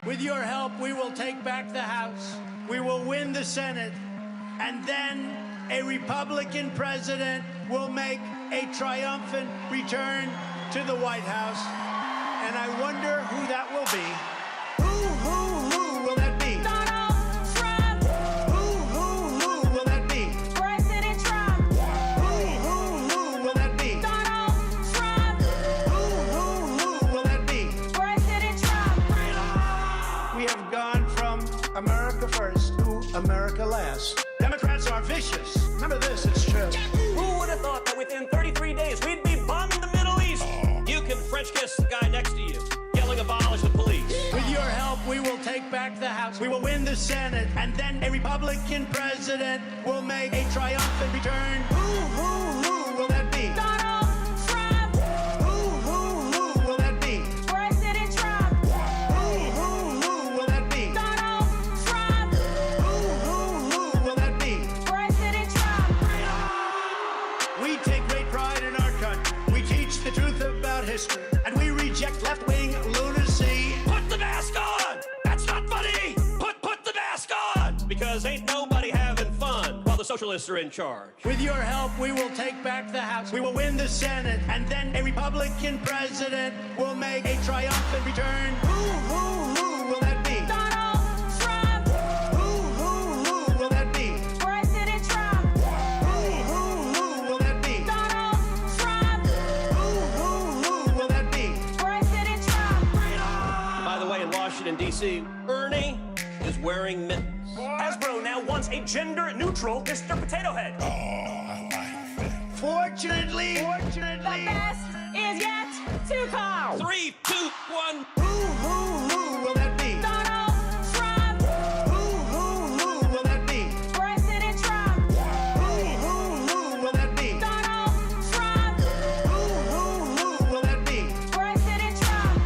With your help, we will take back the House. We will win the Senate. And then a Republican president will make a triumphant return to the White House. And I wonder who that will be. Who will that be? Donald Trump. Who will that be? President Trump. Who will that be? Donald Trump. Who will that be? President Trump. We have gone from America first to America last. Democrats are vicious. Remember this, it's true. Who would have thought that within 33 days we'd be bombing the Middle East? You can French kiss the guy next to you, yelling abolish the police. With your help, we will take back the House. We will win the Senate. And then a Republican president will make a triumphant return. Who will that be? Donald Trump. Who will that be? President Trump. Who will that be? Donald Trump. Who will that be? President Trump. We take great pride in our country. We teach the truth about history. And we reject left-wing lunacy. Put the mask on! That's not funny! Put the mask on! Because ain't nobody having fun while the socialists are in charge. With your help, we will take back the House. We will win the Senate. And then a Republican president will make a triumphant return. Who will that be? Donald Trump. Who will that be? President Trump. Who will that be? Donald Trump. Who will that be? President Trump. By the way, in Washington, D.C., Ernie is wearing mittens. Hasbro now wants a gender-neutral Mr. Potato Head. Fortunately, The best is yet to come. 3, 2, 1. who will that be? Donald Trump. Who will that be? President Trump. Who will that be? Donald Trump. Who will that be? President Trump.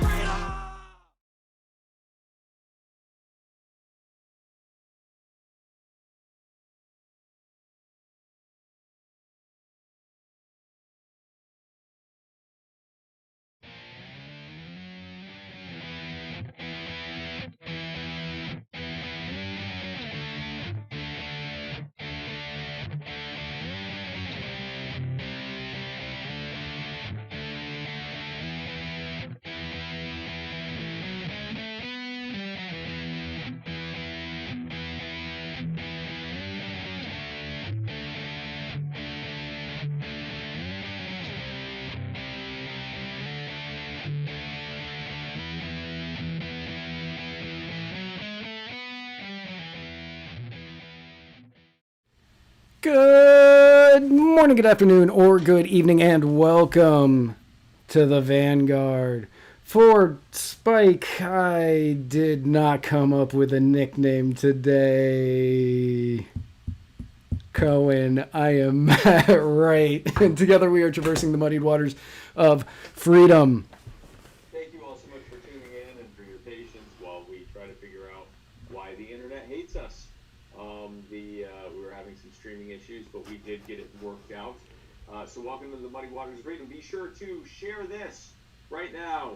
Good morning, good afternoon, or good evening, and welcome to the Vanguard. For Spike, I did not come up with a nickname today. Cohen, I am Matt Wright, and together we are traversing the muddied waters of freedom. Thank you all so much for tuning in and for your patience while we try to figure out why the internet hates us. We were having some streaming issues, but we did get it worked out. So welcome to the Muddy Waters of Freedom. Be sure to share this right now.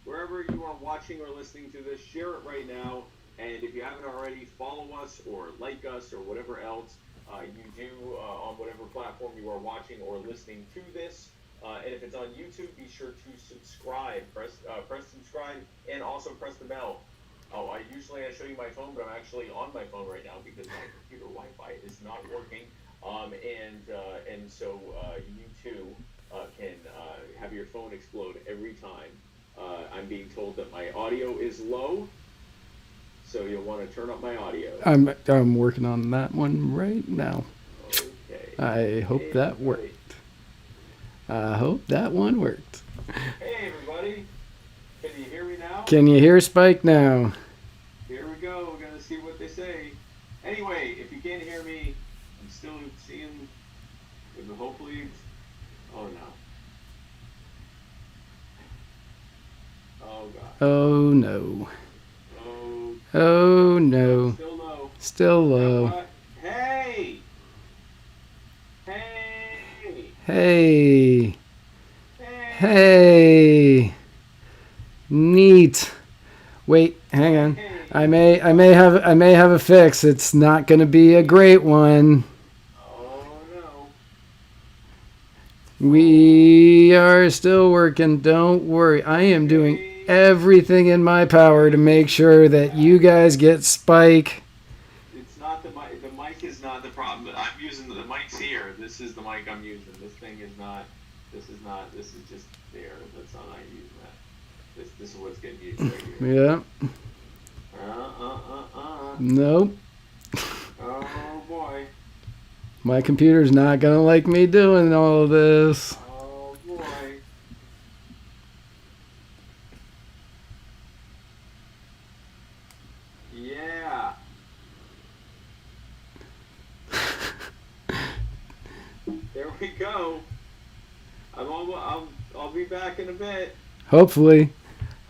Wherever you are watching or listening to this, share it right now. And if you haven't already, follow us or like us or whatever else you do on whatever platform you are watching or listening to this. And if it's on YouTube, be sure to subscribe. Press subscribe and also press the bell. Oh, I show you my phone, but I'm actually on my phone right now because my computer Wi-Fi is not working. And so you too can have your phone explode every time. I'm being told that my audio is low, so you'll want to turn up my audio. I'm working on that one right now. Okay. I hope that worked. I hope that one worked. Hey everybody, can you hear me now? Can you hear Spike now? Here we go. We're gonna see what they say. Anyway, if you can't hear me, I'm still seeing. Hopefully, oh no. Oh god. Oh no. Oh. Oh no. Still low. Still low. What? Hey. Hey. Hey. Hey. Hey. Neat. Wait, hang on. I may have a fix. It's not going to be a great one. Oh no. We are still working. Don't worry. I am doing everything in my power to make sure that you guys get Spike. It's not the mic. The mic is not the problem. I'm using the mic's here. This is the mic I'm using. This thing is not. This is not. This is just there. That's not how you use that. This is what's getting used right here. Yeah. Nope. Oh boy. My computer's not going to like me doing all of this. Oh boy. Yeah. There we go. I'll be back in a bit. Hopefully.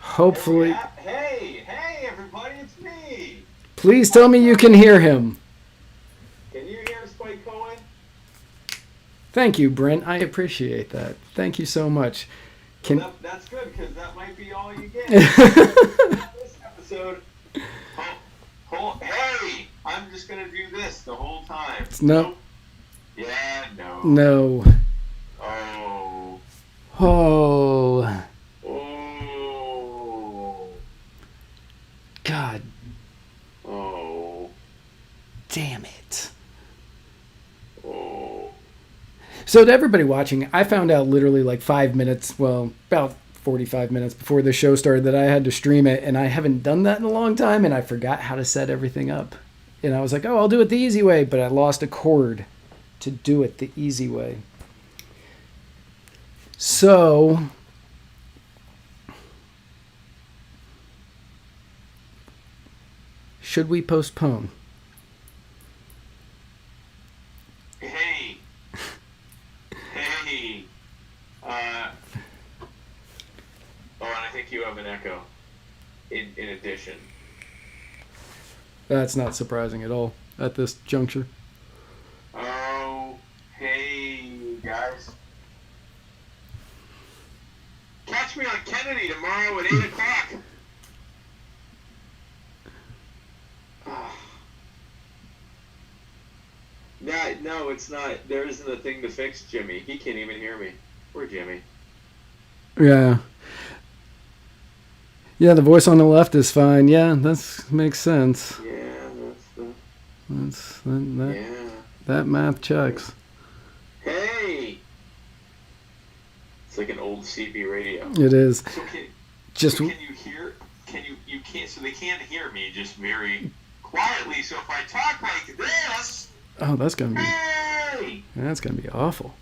Hey, everybody, it's me. Please tell me you can hear him. Can you hear Spike Cohen? Thank you, Brent. I appreciate that. Thank you so much. That's good, because that might be all you get. This episode. Hey, I'm just going to do this the whole time. No. Yeah, no. No. Oh. Oh. Oh. God Oh. damn it. Oh. So to everybody watching, I found out literally like 5 minutes, well, about 45 minutes before the show started that I had to stream it, and I haven't done that in a long time, and I forgot how to set everything up. And I was like, oh, I'll do it the easy way, but I lost a cord to do it the easy way. So should we postpone? Hey. Hey. Oh, and I think you have an echo. In addition. That's not surprising at all at this juncture. Oh, hey, guys. Catch me on Kennedy tomorrow at 8 o'clock. No, it's not. There isn't a thing to fix Jimmy. He can't even hear me. Poor Jimmy. Yeah. Yeah, the voice on the left is fine. Yeah, that makes sense. Yeah, That math checks. Hey! It's like an old CB radio. It is. So can you hear? You can't. So they can't hear me just very quietly. So if I talk like this. Oh, that's gonna be. Hey! That's gonna be awful.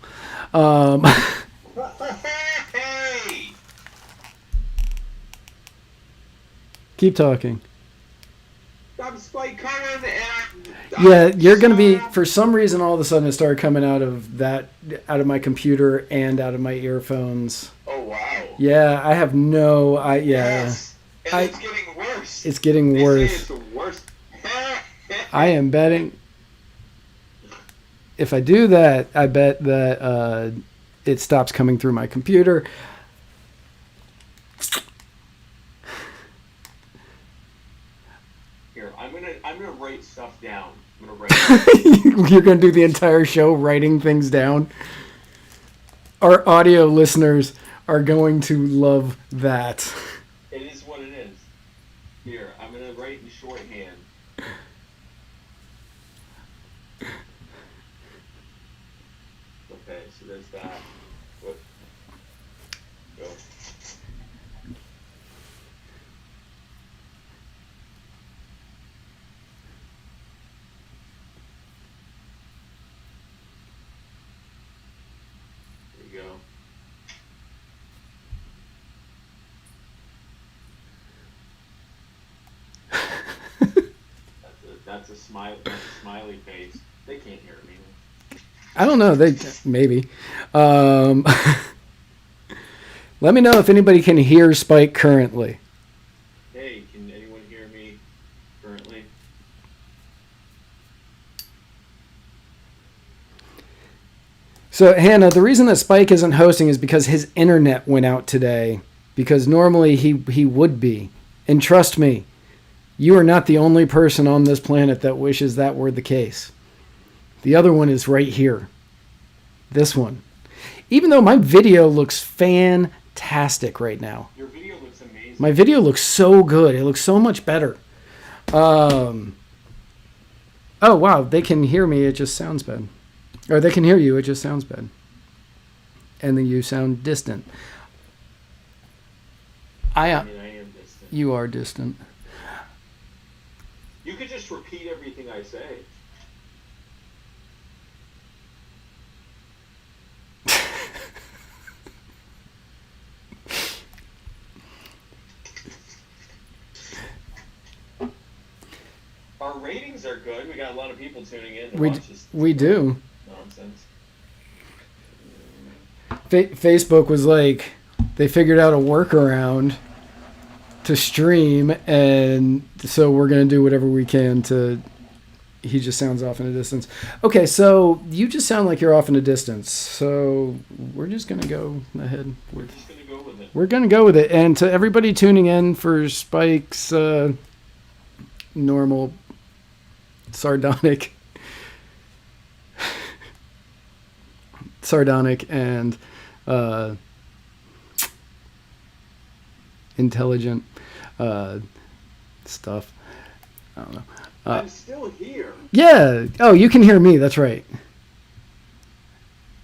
Hey! Keep talking. I'm Spike Cohen, and Yeah, you're gonna be. For some reason, all of a sudden, it started coming out of my computer and out of my earphones. Oh wow. Yeah, I have no. Yes. And it's getting worse. It's getting They worse. say it's the worst. I am betting. If I do that, I bet that it stops coming through my computer. Here, I'm gonna write stuff down. I'm gonna write. You're gonna do the entire show writing things down. Our audio listeners are going to love that. It is what it is. Here, I'm gonna write in shorthand. Okay, so there's that. What? Go. There you go. That's a smiley face. They can't hear me. I don't know. They maybe. Let me know if anybody can hear Spike currently. Hey, can anyone hear me currently? So Hannah, the reason that Spike isn't hosting is because his internet went out today. Because normally he would be, and trust me, You are not the only person on this planet that wishes that were the case. The other one is right here. This one. Even though my video looks fantastic right now. Your video looks amazing. My video looks so good. It looks so much better. Oh, wow. They can hear me. It just sounds bad. Or they can hear you. It just sounds bad. And then you sound distant. I am distant. You are distant. You could just repeat everything I say. Our ratings are good. We got a lot of people tuning in to watch this. We do. Nonsense. Facebook was like, they figured out a workaround to stream, and so we're going to do whatever we can to... He just sounds off in a distance. Okay, so you just sound like you're off in a distance, so we're just going to go ahead. We're just going to go with it. We're going to go with it. And to everybody tuning in for Spike's normal sardonic and intelligent stuff. I don't know. I'm still here. Yeah. Oh, you can hear me. That's right.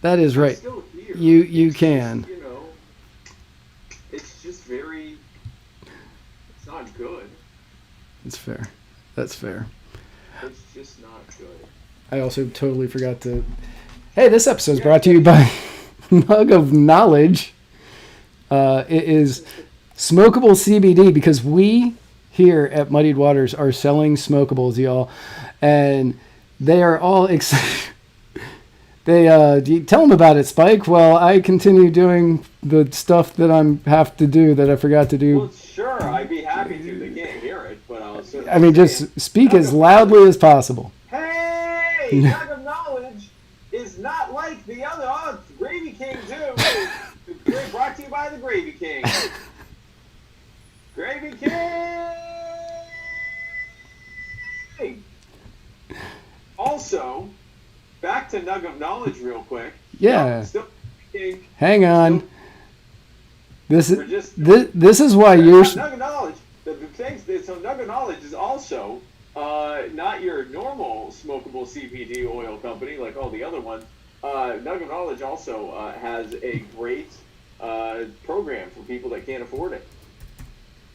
That is right. I'm still here. You can. Just, it's just very... It's not good. It's fair. That's fair. It's just not good. I also totally forgot to... Hey, this episode is brought to you by Mug of Knowledge. It is smokable CBD, because we here at Muddied Waters are selling smokables, y'all. And they are all excited. You tell them about it, Spike. Well, I continue doing the stuff that I have to do that I forgot to do. Well, sure, I'd be happy to. They can't hear it, but I'll certainly... I mean, just speak as loudly as possible. Hey! Mug of Knowledge is not like the other Gravy King, too. Brought to you by the Gravy King. Gravy King! Also, back to Nug of Knowledge real quick. Yeah. Still King. Hang on. Still, This is why you're... Nug of Knowledge. The things, so Nug of Knowledge is also not your normal smokable CBD oil company like all the other ones. Nug of Knowledge also has a great program for people that can't afford it.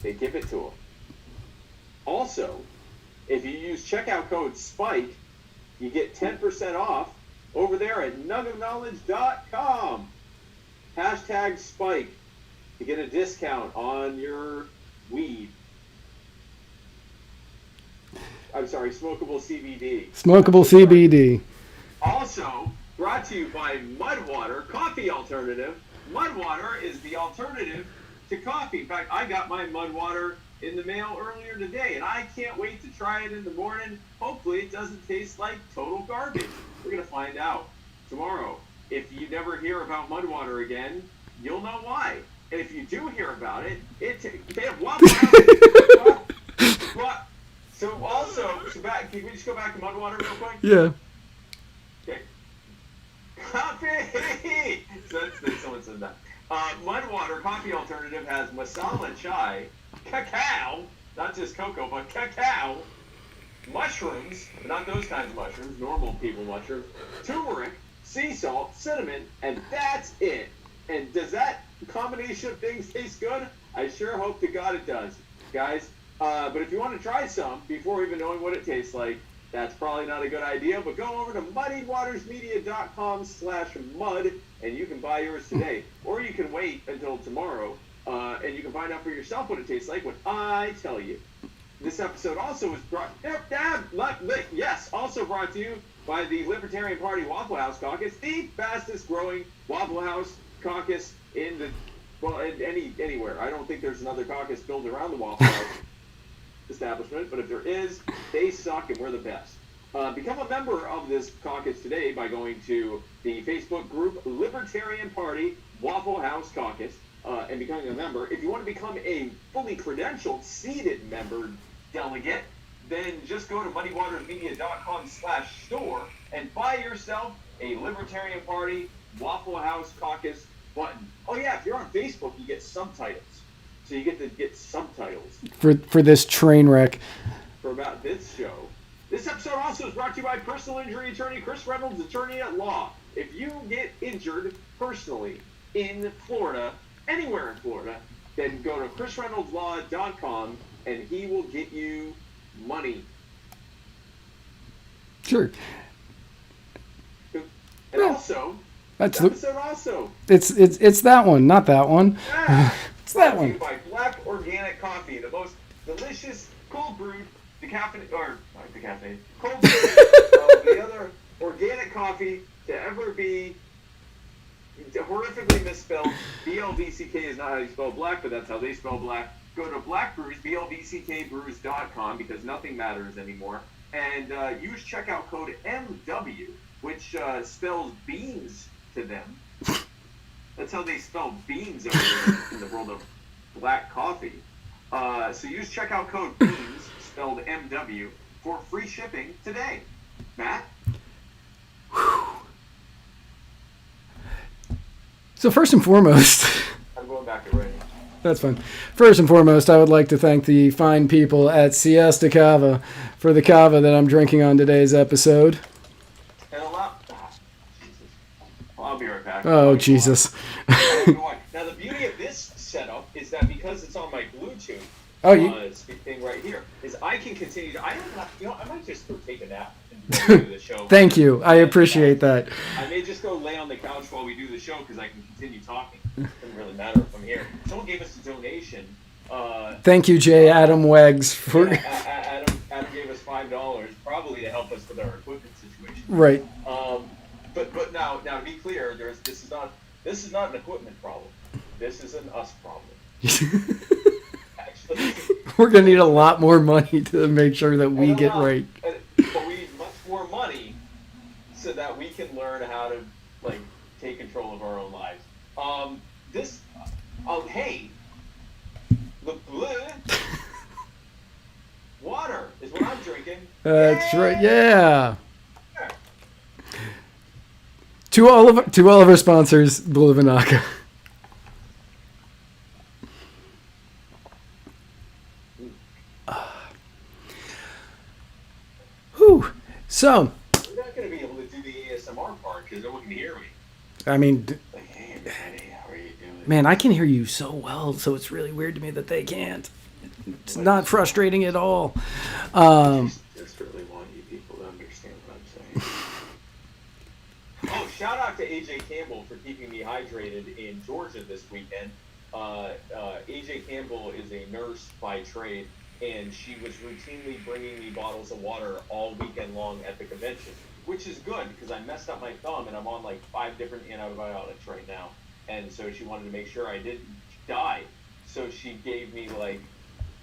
They give it to them. Also, if you use checkout code SPIKE, you get 10% off over there at nugofknowledge.com. Hashtag SPIKE to get a discount on your weed. I'm sorry, smokable CBD. Smokable CBD. Also, brought to you by Mudwater, coffee alternative. Mudwater is the alternative to coffee. In fact, I got my Mudwater in the mail earlier today, and I can't wait to try it in the morning. Hopefully it doesn't taste like total garbage. We're going to find out tomorrow. If you never hear about Mudwater again, you'll know why. And if you do hear about it, they have Waffle House. So also, can we just go back to Mudwater real quick? Yeah. Okay. Coffee! Someone said that. Mudwater coffee alternative has masala chai, cacao, not just cocoa, but cacao, mushrooms, but not those kinds of mushrooms, normal people mushrooms, turmeric, sea salt, cinnamon, and that's it. And does that combination of things taste good? I sure hope to God it does, guys. But if you want to try some before even knowing what it tastes like, that's probably not a good idea. But go over to muddywatersmedia.com/mud and you can buy yours today. Or you can wait until tomorrow and you can find out for yourself what it tastes like when I tell you. This episode also was also brought to you by the Libertarian Party Waffle House Caucus, the fastest growing Waffle House caucus anywhere. I don't think there's another caucus built around the Waffle House establishment, but if there is, they suck and we're the best. Become a member of this caucus today by going to the Facebook group Libertarian Party Waffle House Caucus and becoming a member. If you want to become a fully credentialed, seated member delegate, then just go to muddywatersmedia.com/store and buy yourself a Libertarian Party Waffle House Caucus button. Oh yeah, if you're on Facebook, you get subtitles. So you get to get subtitles for this train wreck. For about this show. This episode also is brought to you by personal injury attorney Chris Reynolds, attorney at law. If you get injured personally in Florida, anywhere in Florida, then go to chrisreynoldslaw.com and he will get you money. Sure. And also, that's episode also. It's that one, not that one. Yeah. It's that one. By Black Organic Coffee, the most delicious cold brewed cold brewed the other organic coffee to ever be horrifically misspelled. BLVCK is not how you spell black, but that's how they spell black. Go to Black Brews, BLVCKbrews.com, because nothing matters anymore, and use checkout code MW, which spells beans to them. That's how they spell beans over there in the world of black coffee. So use checkout code BEANS, spelled MW, for free shipping today. Matt? So first and foremost... I'm going back to Reynolds. That's fine. First and foremost, I would like to thank the fine people at Siesta Cava for the cava that I'm drinking on today's episode. And I'll be right back. Oh, Jesus. Now, the beauty of this setup is that because it's on my Bluetooth thing right here, is I can continue to... I don't have, I might just go take a nap and do the show. Thank you. I appreciate that. I may just go lay on the couch while we do the show because I can continue talking. It doesn't really matter if I'm here. Someone gave us a donation. Thank you, J. Adam Weggs. For... Yeah, Adam gave us $5, probably to help us with our equipment situation. Right. But now to be clear, this is not an equipment problem. This is an us problem. Actually, we're gonna need a lot more money to make sure that we get right. But we need much more money so that we can learn how to take control of our own lives. Hey, the water is what I'm drinking. That's right. Yeah. To all of our sponsors, Blue Vanaka. Whew. So. We're not going to be able to do the ASMR part because no one can hear me. I mean. Hey, everybody, how are you doing? Man, I can hear you so well, so it's really weird to me that they can't. It's not frustrating at all. Just really want you people to understand what I'm saying. Oh, shout out to AJ Campbell for keeping me hydrated in Georgia this weekend. AJ Campbell is a nurse by trade, and she was routinely bringing me bottles of water all weekend long at the convention, which is good because I messed up my thumb and I'm on 5 different antibiotics right now. And so she wanted to make sure I didn't die. So she gave me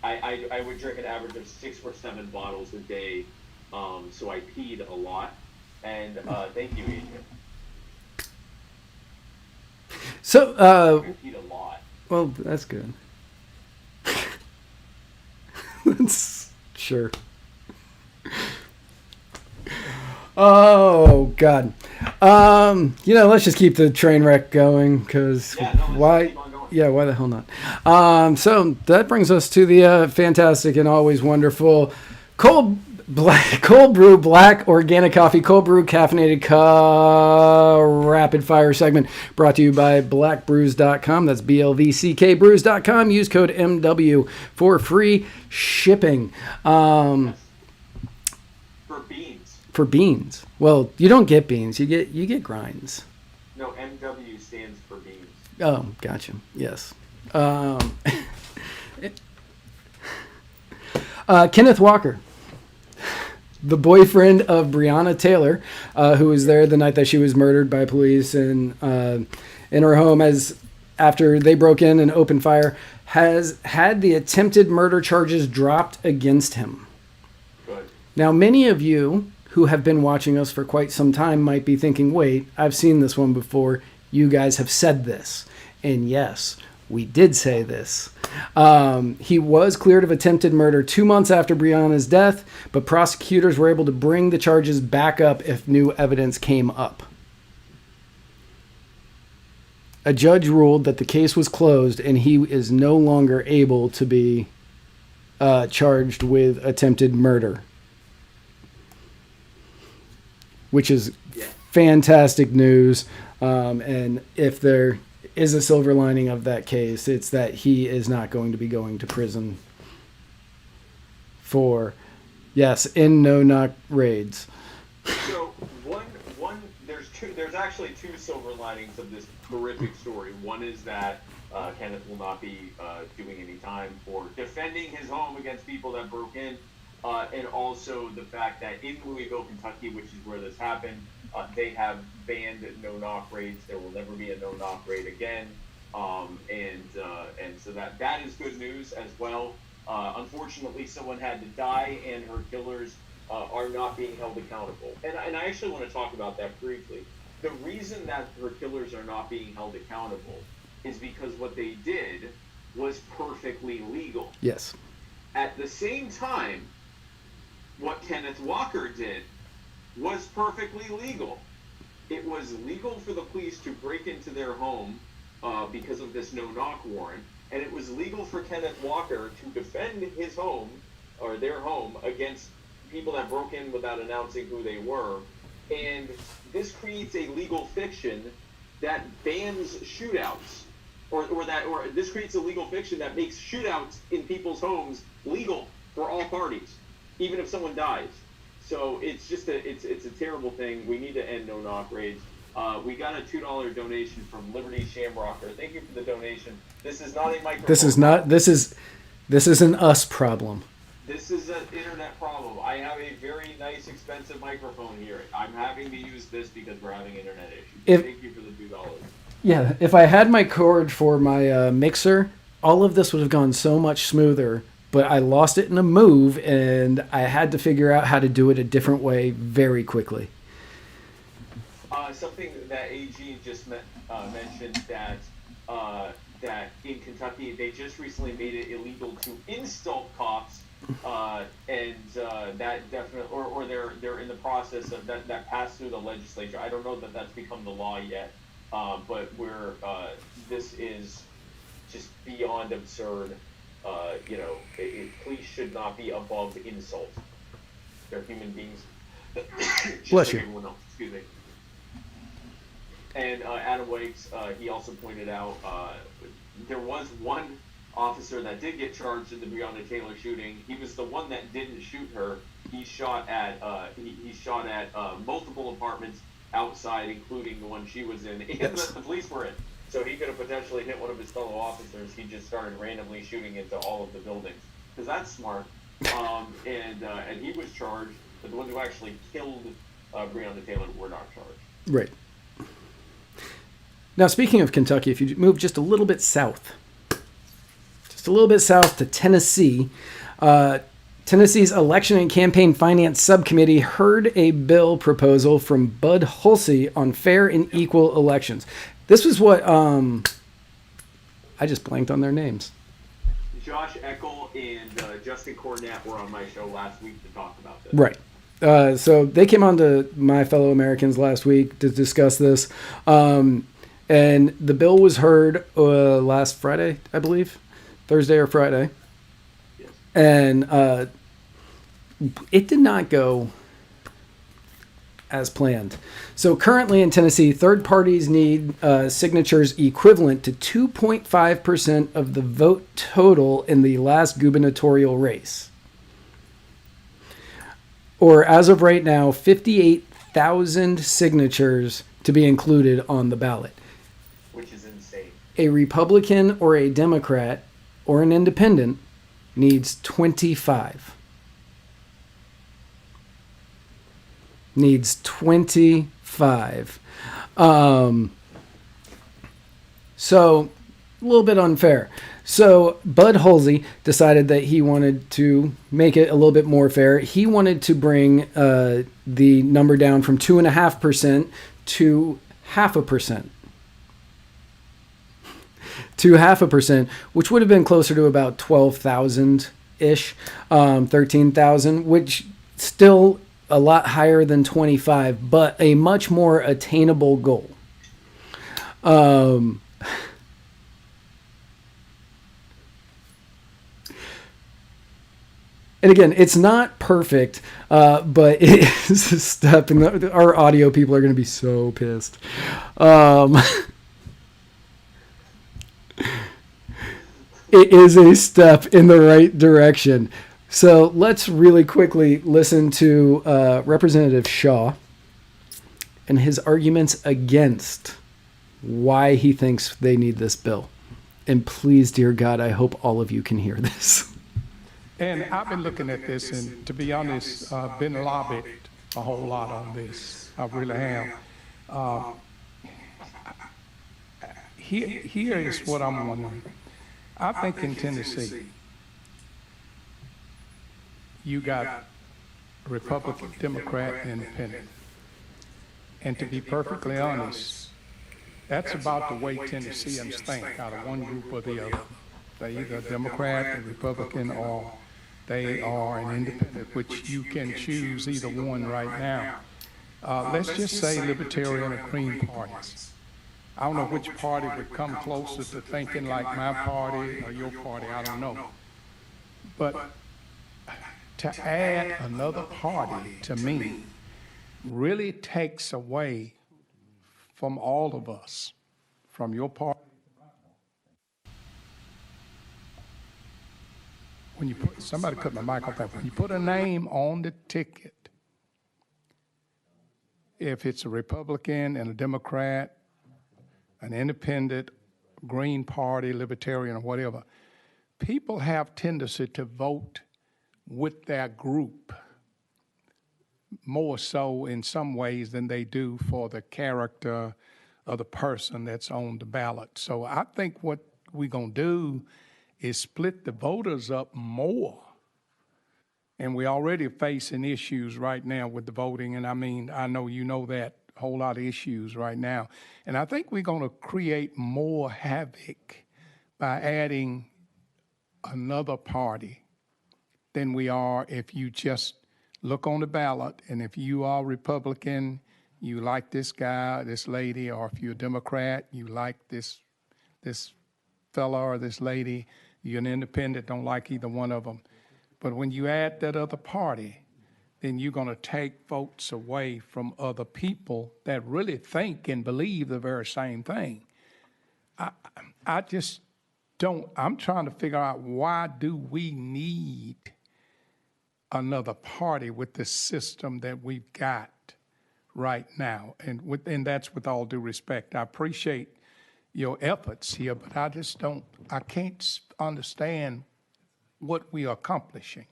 I would drink an average of 6 or 7 bottles a day. So I peed a lot. And thank you, Adrian. So I peed a lot. Well, that's good. That's sure. Oh God. Let's just keep the train wreck going because why? Yeah, why the hell not? So that brings us to the fantastic and always wonderful cold brew black organic coffee, cold brew caffeinated rapid fire segment brought to you by blackbrews.com. That's blvckbrews.com. Use code MW for free shipping. For beans. Well, you don't get beans. You get grinds. No, MW stands for beans. Oh, gotcha. Yes. Kenneth Walker, the boyfriend of Breonna Taylor, who was there the night that she was murdered by police in her home after they broke in and opened fire, has had the attempted murder charges dropped against him. Good. Now, many of you who have been watching us for quite some time might be thinking, wait, I've seen this one before. You guys have said this. And yes, we did say this. He was cleared of attempted murder 2 months after Breonna's death, but prosecutors were able to bring the charges back up if new evidence came up. A judge ruled that the case was closed and he is no longer able to be charged with attempted murder, which is fantastic news. And if there is a silver lining of that case, it's that he is not going to be going to prison for, in no-knock raids. So there's actually two silver linings of this horrific story. One is that Kenneth will not be doing any time for defending his home against people that broke in, and also the fact that in Louisville, Kentucky, which is where this happened, they have banned no-knock raids. There will never be a no-knock raid again, and so that is good news as well. Unfortunately, someone had to die, and her killers are not being held accountable. And I actually want to talk about that briefly. The reason that her killers are not being held accountable is because what they did was perfectly legal. Yes. At the same time, what Kenneth Walker did was perfectly legal. It was legal for the police to break into their home because of this no-knock warrant, and it was legal for Kenneth Walker to defend his home, or their home, against people that broke in without announcing who they were. And this creates a legal fiction that bans shootouts, or this creates a legal fiction that makes shootouts in people's homes legal for all parties, even if someone dies. So it's just it's a terrible thing. We need to end no-knock raids. We got a $2 donation from Liberty Shamrocker. Thank you for the donation. This is not a microphone. This is an us problem. This is an internet problem. I have a very nice, expensive microphone here. I'm having to use this because we're having internet issues. Thank you for the $2. Yeah, if I had my cord for my mixer, all of this would have gone so much smoother. But I lost it in a move, and I had to figure out how to do it a different way very quickly. Something that AG just mentioned that in Kentucky they just recently made it illegal to insult cops, and that definitely, or they're in the process of that passed through the legislature. I don't know that that's become the law yet, but this is just beyond absurd. Police should not be above insult. They're human beings. Just Bless like you. Everyone else. Excuse me. And Adam Wakes, he also pointed out there was one officer that did get charged in the Breonna Taylor shooting. He was the one that didn't shoot her. He shot at multiple apartments outside, including the one she was in, and Yes. the police were in. So he could have potentially hit one of his fellow officers. He just started randomly shooting into all of the buildings, because that's smart. And he was charged, but the ones who actually killed Breonna Taylor were not charged. Right. Now, speaking of Kentucky, if you move just a little bit south to Tennessee, Tennessee's Election and Campaign Finance Subcommittee heard a bill proposal from Bud Hulsey on fair and equal elections. This was what, I just blanked on their names. Josh Eckel and Justin Cornett were on my show last week to talk about this. Right. So they came on to My Fellow Americans last week to discuss this. And the bill was heard last Friday, I believe. Thursday or Friday. Yes. And it did not go as planned. So currently in Tennessee, third parties need signatures equivalent to 2.5% of the vote total in the last gubernatorial race. Or as of right now, 58,000 signatures to be included on the ballot. Which is insane. A Republican or a Democrat or an independent needs 25. Needs 25. So, a little bit unfair. So, Bud Hulsey decided that he wanted to make it a little bit more fair. He wanted to bring the number down from 2.5% to 0.5%. to 0.5%, which would have been closer to about 12,000-ish, 13,000, which still a lot higher than 25, but a much more attainable goal. And again, it's not perfect, but it is a step, and our audio people are going to be so pissed. It is a step in the right direction. So let's really quickly listen to Representative Shaw and his arguments against why he thinks they need this bill. And please, dear God, I hope all of you can hear this. And I've been looking at this, and to be honest, been lobbied a whole lot on this. I really have. Here is what I'm wondering. I think in Tennessee, you got Republican, Democrat, and Independent. And to be perfectly honest, that's about the way Tennesseans think, out of one group or the other. They're either Democrat, or Republican, or they are an independent, which you can choose either one right now. Let's just say Libertarian or Green parties. I don't know which party would come closer to thinking like my party or your party, I don't know. But to add another party, to me, really takes away from all of us, from your party. When you put, somebody cut my mic off that. When you put a name on the ticket, if it's a Republican and a Democrat, an independent, Green Party, Libertarian, or whatever, people have tendency to vote with their group more so in some ways than they do for the character of the person that's on the ballot. So I think what we're going to do is split the voters up more. And we're already facing issues right now with the voting. And I mean, I know you know that, a whole lot of issues right now. And I think we're going to create more havoc by adding another party than we are if you just look on the ballot. And if you are Republican, you like this guy, this lady, or if you're a Democrat, you like this fella or this lady. You're an independent, don't like either one of them. But when you add that other party, then you're going to take votes away from other people that really think and believe the very same thing. I just don't, I'm trying to figure out, why do we need another party with the system that we've got right now? And that's with all due respect. I appreciate your efforts here, but I just don't, I can't understand what we are accomplishing.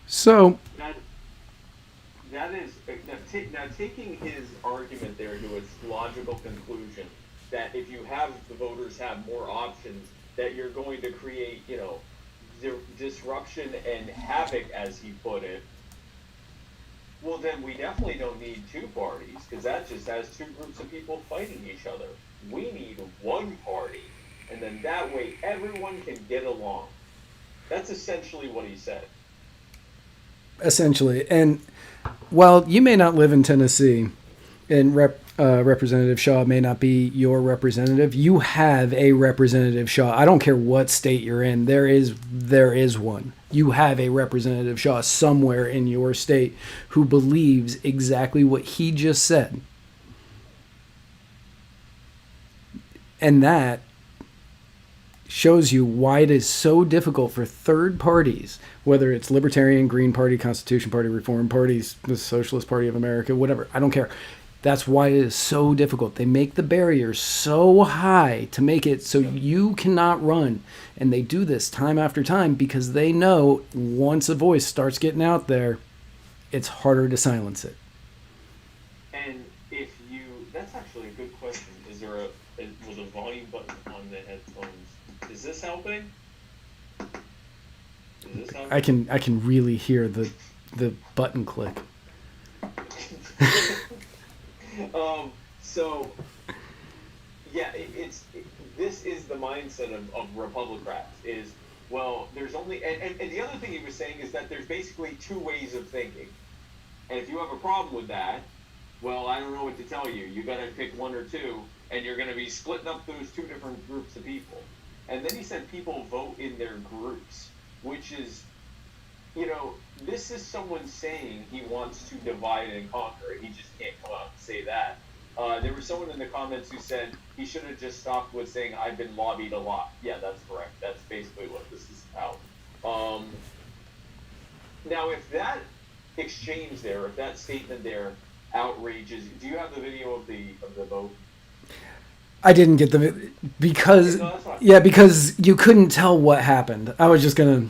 So that is now taking his argument there to its logical conclusion that if you have the voters have more options, that you're going to create, you know, disruption and havoc, as he put it. Well, then we definitely don't need two parties, because that just has two groups of people fighting each other. We need one party, and then that way everyone can get along. That's essentially what he said. Essentially. And while you may not live in Tennessee, and Representative Shaw may not be your representative, you have a Representative Shaw. I don't care what state you're in. There is one. You have a Representative Shaw somewhere in your state who believes exactly what he just said. And that shows you why it is so difficult for third parties, whether it's Libertarian, Green Party, Constitution Party, Reform Parties, the Socialist Party of America, whatever, I don't care. That's why it is so difficult. They make the barriers so high to make it so you cannot run. And they do this time after time because they know once a voice starts getting out there, it's harder to silence it. And if you, that's actually a good question. Is there was a volume button on the headphones? Is this helping? I can really hear the button click. This is the mindset of Republicans is, well, there's only, and the other thing he was saying is that there's basically two ways of thinking. And if you have a problem with that, well, I don't know what to tell you. You got to pick one or two, and you're going to be splitting up those two different groups of people. And then he said people vote in their groups, which is, this is someone saying he wants to divide and conquer. He just can't come out and say that. There was someone in the comments who said he should have just stopped with saying, I've been lobbied a lot. Yeah, that's correct. That's basically what this is about. Now, if that exchange there, if that statement there outrages, do you have the video of the vote? I didn't get the because No, that's fine. because you couldn't tell what happened. I was just gonna.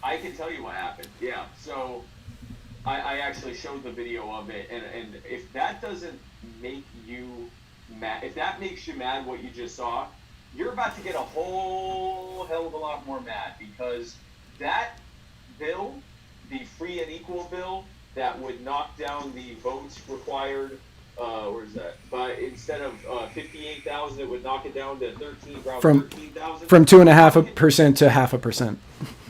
I can tell you what happened. Yeah. So I actually showed the video of it, and if that doesn't make you mad, if that makes you mad, what you just saw, you're about to get a whole hell of a lot more mad, because that bill, the free and equal bill, that would knock down the votes required. Where's that? But instead of 58,000, it would knock it down to 13,000. From 2.5% to 0.5%.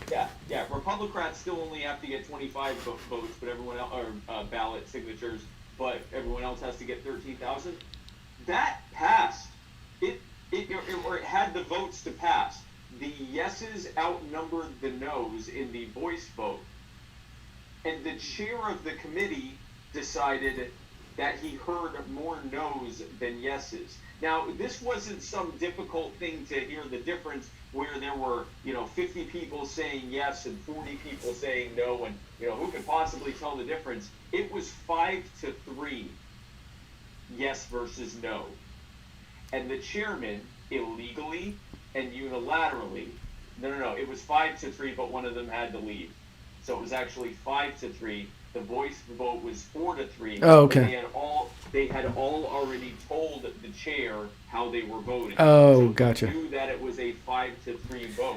Yeah. Republicans still only have to get 25 votes, but everyone else, or ballot signatures, but everyone else has to get 13,000. That passed. It had the votes to pass. The yeses outnumbered the noes in the voice vote, and the chair of the committee decided that he heard more no's than yeses. Now, this wasn't some difficult thing to hear the difference where there were, 50 people saying yes and 40 people saying no, and, who could possibly tell the difference? It was 5-3, yes versus no. And the chairman, illegally and unilaterally, no, it was 5-3, but one of them had to leave. So it was actually 5-3. The voice vote was 4-3. Oh, okay. They had all already told the chair how they were voting. Oh, so gotcha. They knew that it was a 5-3 vote,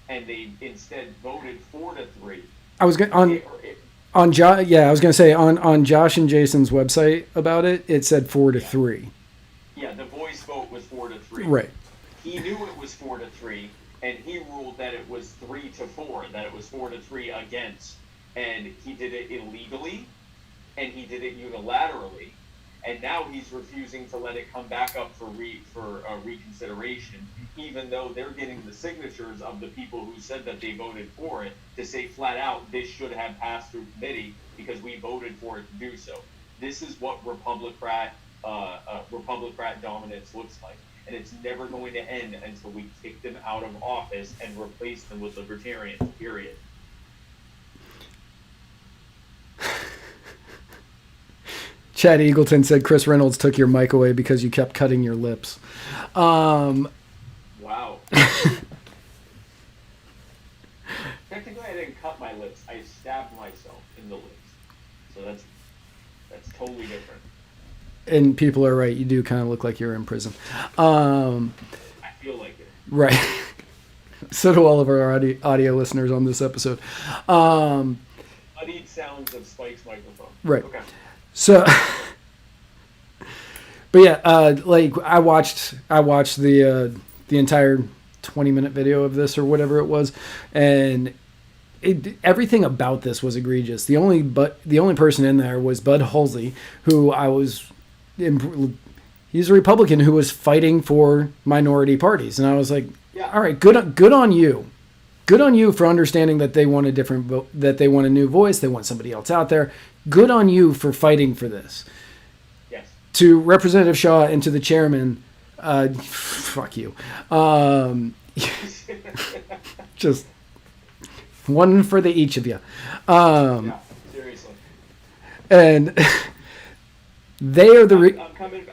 and they instead voted 4-3. I was going on I was going to say on Josh and Jason's website about it. It said 4-3. Yeah, the voice vote was 4-3. Right. He knew it was 4-3, and he ruled that it was 3-4, that it was 4-3 against. And he did it illegally, and he did it unilaterally, and now he's refusing to let it come back up for reconsideration, even though they're getting the signatures of the people who said that they voted for it to say flat out, this should have passed through committee because we voted for it to do so. This is what Republican dominance looks like, and it's never going to end until we kick them out of office and replace them with libertarians, period. Chad Eagleton said Chris Reynolds took your mic away because you kept cutting your lips. Wow. Technically, I didn't cut my lips. I stabbed myself in the lips. So that's totally different. And people are right. You do kind of look like you're in prison. I feel like it. Right. So do all of our audio listeners on this episode. Studied sounds of Spike's microphone. Right. Okay. So, but yeah, I watched the entire 20-minute video of this or whatever it was, and everything about this was egregious. The only person in there was Bud Halsey, who he's a Republican who was fighting for minority parties, and I was like, yeah. All right, good on you. Good on you for understanding that they want a different vote, that they want a new voice, they want somebody else out there. Good on you for fighting for this. Yes. To Representative Shaw and to the chairman, fuck you. Just one for each of you. Yeah, seriously. And they are the...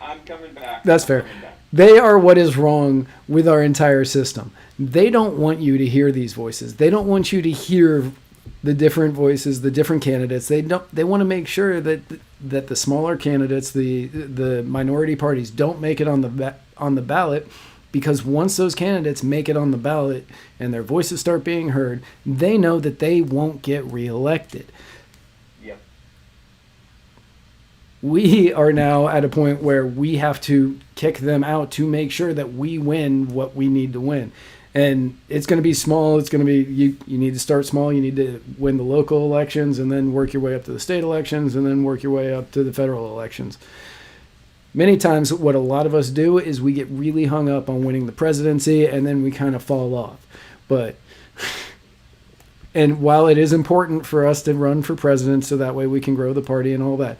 I'm coming back. That's fair. They are what is wrong with our entire system. They don't want you to hear these voices. They don't want you to hear the different voices, the different candidates. They want to make sure that the smaller candidates, the minority parties, don't make it on the ballot, because once those candidates make it on the ballot and their voices start being heard, they know that they won't get reelected. Yep. We are now at a point where we have to kick them out to make sure that we win what we need to win. And it's going to be small. It's going to be, you need to start small. You need to win the local elections and then work your way up to the state elections and then work your way up to the federal elections. Many times what a lot of us do is we get really hung up on winning the presidency and then we kind of fall off. And while it is important for us to run for president so that way we can grow the party and all that,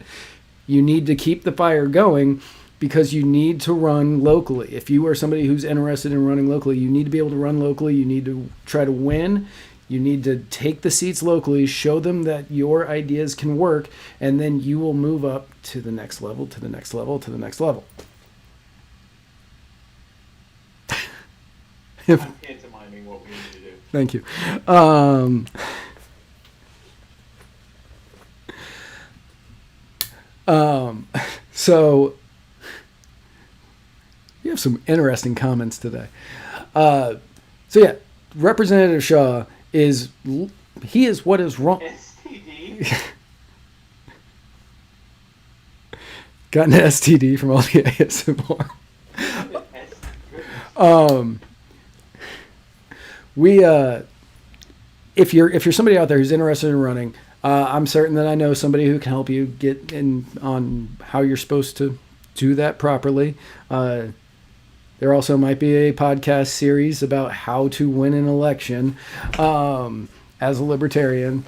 you need to keep the fire going because you need to run locally. If you are somebody who's interested in running locally, you need to be able to run locally. You need to try to win. You need to take the seats locally, show them that your ideas can work, and then you will move up to the next level, to the next level, to the next level. I'm pantomiming what we need to do. Thank you. So you have some interesting comments today. So yeah, Representative Shaw is what is wrong. STD. Got an STD from all the ASMR. If you're somebody out there who's interested in running, I'm certain that I know somebody who can help you get in on how you're supposed to do that properly. There also might be a podcast series about how to win an election as a libertarian.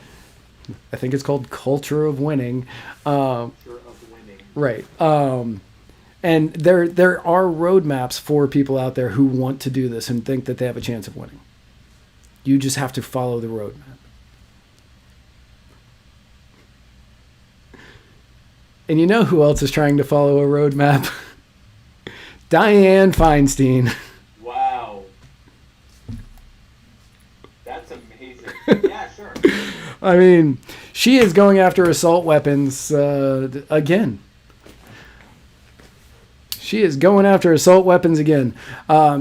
I think it's called Culture of Winning. Right. And there are roadmaps for people out there who want to do this and think that they have a chance of winning. You just have to follow the roadmap. And you know who else is trying to follow a roadmap? Dianne Feinstein. Wow. That's amazing. Yeah, sure. I mean, she is going after assault weapons again. She is going after assault weapons again.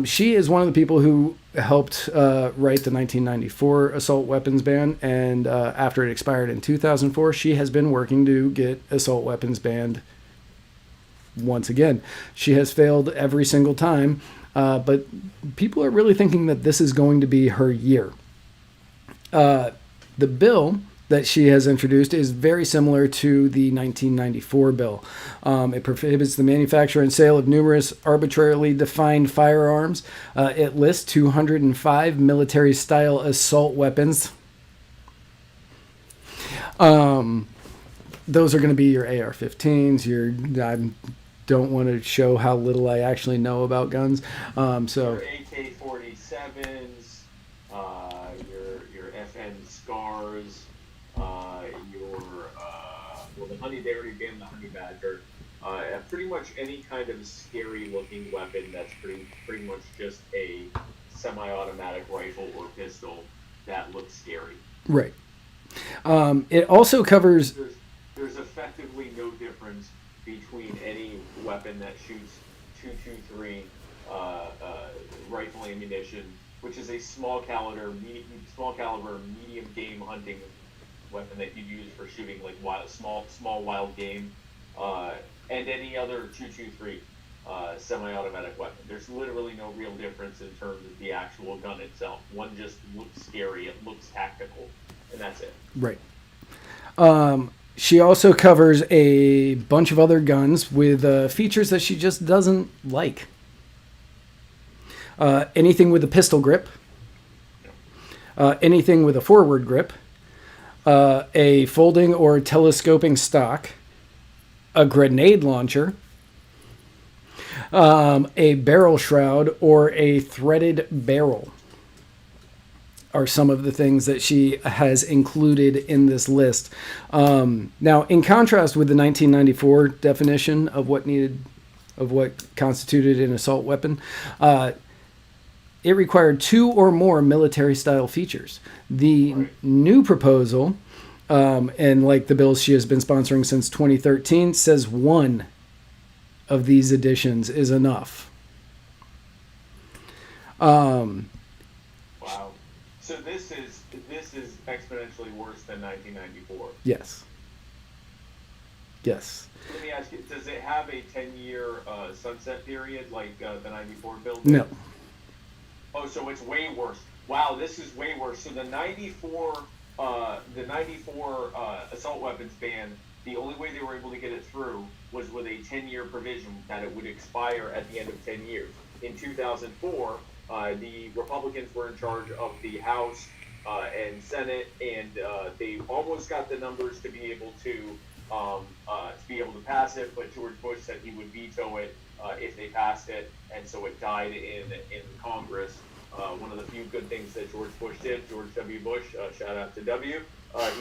She is one of the people who helped write the 1994 assault weapons ban, and after it expired in 2004, she has been working to get assault weapons banned once again. She has failed every single time, but people are really thinking that this is going to be her year. The bill that she has introduced is very similar to the 1994 bill. It prohibits the manufacture and sale of numerous arbitrarily defined firearms. It lists 205 military-style assault weapons. Those are going to be your AR-15s. I don't want to show how little I actually know about guns. Your AK-47s, your FN SCARs. The honey, they already banned the honey badger. Pretty much any kind of scary looking weapon that's pretty much just a semi-automatic rifle or pistol that looks scary. Right. It also covers... There's effectively no difference between any weapon that shoots .223 rifle ammunition, which is a small caliber medium game hunting weapon that you'd use for shooting like small wild game, and any other .223 semi-automatic weapon. There's literally no real difference in terms of the actual gun itself. One just looks scary, it looks tactical, and that's it. Right. She also covers a bunch of other guns with features that she just doesn't like. Anything with a pistol grip, anything with a forward grip, a folding or telescoping stock, a grenade launcher, a barrel shroud, or a threaded barrel are some of the things that she has included in this list. Now, in contrast with the 1994 definition of what constituted an assault weapon, it required 2 or more military-style features. The new proposal, and like the bills she has been sponsoring since 2013, says 1 of these additions is enough. Wow. So this is exponentially worse than 1994. Yes. Yes. Let me ask you, does it have a 10-year sunset period like the 94 bill did? No. Oh, so it's way worse. Wow, this is way worse. So the 94 assault weapons ban, the only way they were able to get it through was with a 10-year provision that it would expire at the end of 10 years. In 2004, the Republicans were in charge of the House and Senate, and they almost got the numbers to be able to pass it, but George Bush said he would veto it if they passed it, and so it died in Congress. One of the few good things that George Bush did, George W. Bush, shout out to W,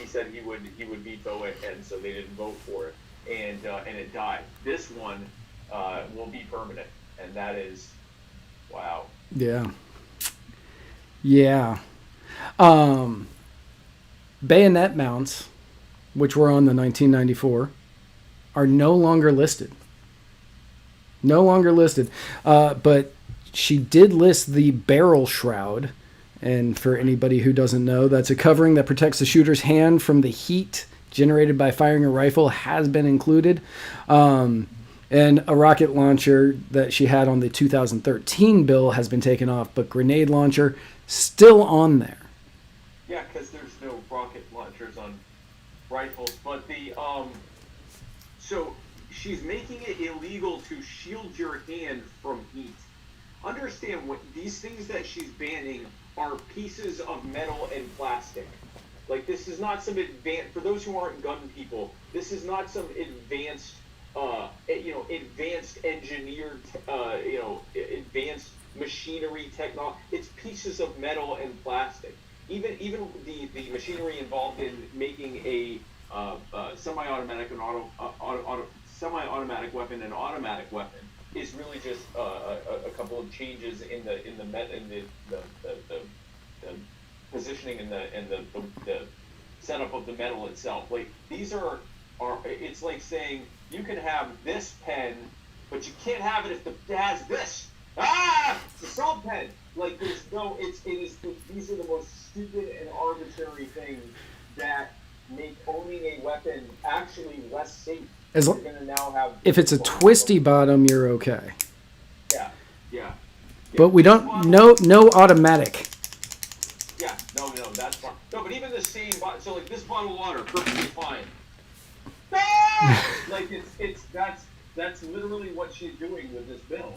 he said he would veto it, and so they didn't vote for it, and it died. This one will be permanent, and that is, wow. Yeah. Yeah. Bayonet mounts, which were on the 1994, are no longer listed. No longer listed. But she did list the barrel shroud. And for anybody who doesn't know, that's a covering that protects the shooter's hand from the heat generated by firing a rifle, has been included. And a rocket launcher that she had on the 2013 bill has been taken off, but grenade launcher still on there. Yeah, because there's no rocket launchers on rifles, but so she's making it illegal to shield your hand from heat. Understand what these things that she's banning are pieces of metal and plastic. Like, this is not some advanced, for those who aren't gun people, this is not some advanced engineered, advanced machinery technology. It's pieces of metal and plastic. Even the machinery involved in making a semi-automatic weapon an automatic weapon is really just a couple of changes in the positioning and the setup of the metal itself. Like, these are it's like saying you can have this pen, but you can't have it if it has this. It's a salt pen. Like, these are the most stupid and arbitrary things that make owning a weapon actually less safe. You're gonna now have, if it's a twisty bottom, you're okay. Yeah. But we don't, no automatic. Yeah, no, that's fine. No, but even the same bottle, so like this bottle of water, perfectly fine. Like, that's literally what she's doing with this bill.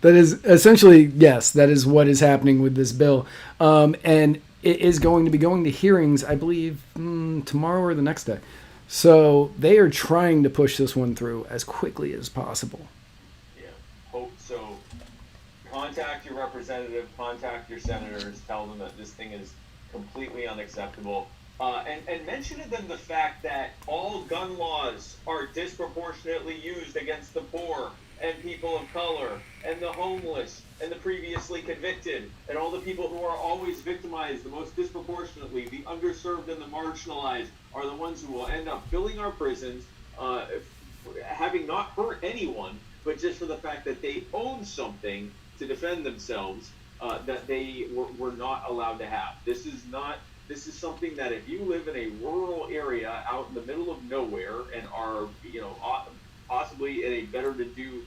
That is essentially, yes, that is what is happening with this bill. And it is going to be going to hearings, I believe, tomorrow or the next day. So they are trying to push this one through as quickly as possible. Yeah, hope so. Contact your representative, contact your senators, tell them that this thing is completely unacceptable. And mention to them the fact that all gun laws are disproportionately used against the poor and people of color and the homeless and the previously convicted and all the people who are always victimized the most disproportionately. The underserved and the marginalized are the ones who will end up filling our prisons, having not hurt anyone, but just for the fact that they own something to defend themselves that they were not allowed to have. This is something that if you live in a rural area out in the middle of nowhere and are, possibly in a better to do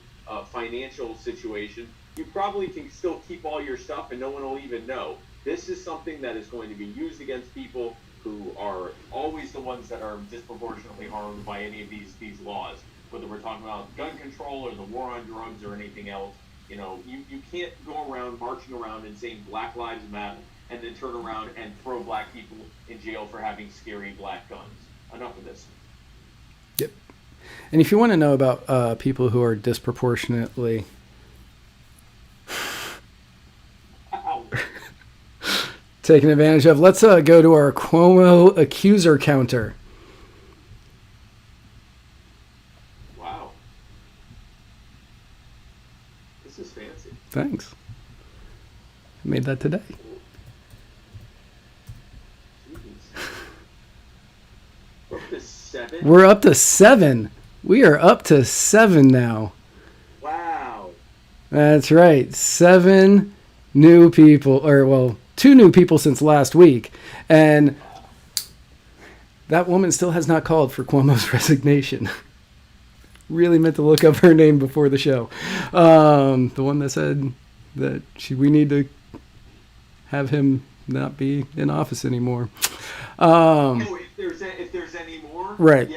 financial situation, you probably can still keep all your stuff and no one will even know. This is something that is going to be used against people who are always the ones that are disproportionately harmed by any of these laws, whether we're talking about gun control or the war on drugs or anything else. You can't go around marching around and saying Black Lives Matter and then turn around and throw black people in jail for having scary black guns. Enough of this. Yep. And if you want to know about people who are disproportionately taken advantage of, let's go to our Cuomo accuser counter. Wow. This is fancy. Thanks. I made that today. We're up to 7? We're up to 7. We are up to 7 now. Wow. That's right. 7 new people, or well, 2 new people since last week. And that woman still has not called for Cuomo's resignation. Really meant to look up her name before the show. The one that said that we need to have him not be in office anymore. If there's any more? Right.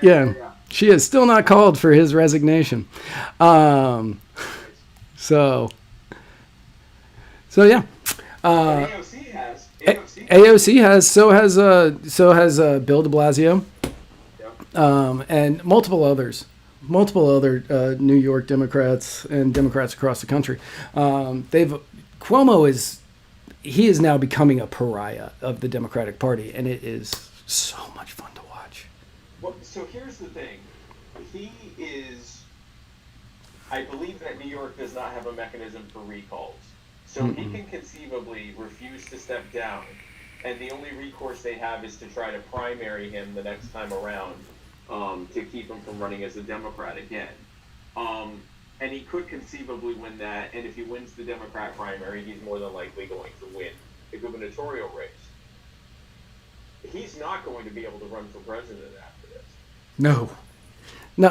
Yeah. She has still not called for his resignation. So yeah. AOC has. AOC has. So has Bill de Blasio. Yep. And multiple other New York Democrats and Democrats across the country. Cuomo is now becoming a pariah of the Democratic Party, and it is so much fun to watch. Well, so here's the thing. I believe that New York does not have a mechanism for recalls. So he can conceivably refuse to step down, and the only recourse they have is to try to primary him the next time around to keep him from running as a Democrat again. And he could conceivably win that, and if he wins the Democrat primary, he's more than likely going to win the gubernatorial race. He's not going to be able to run for president after this. No,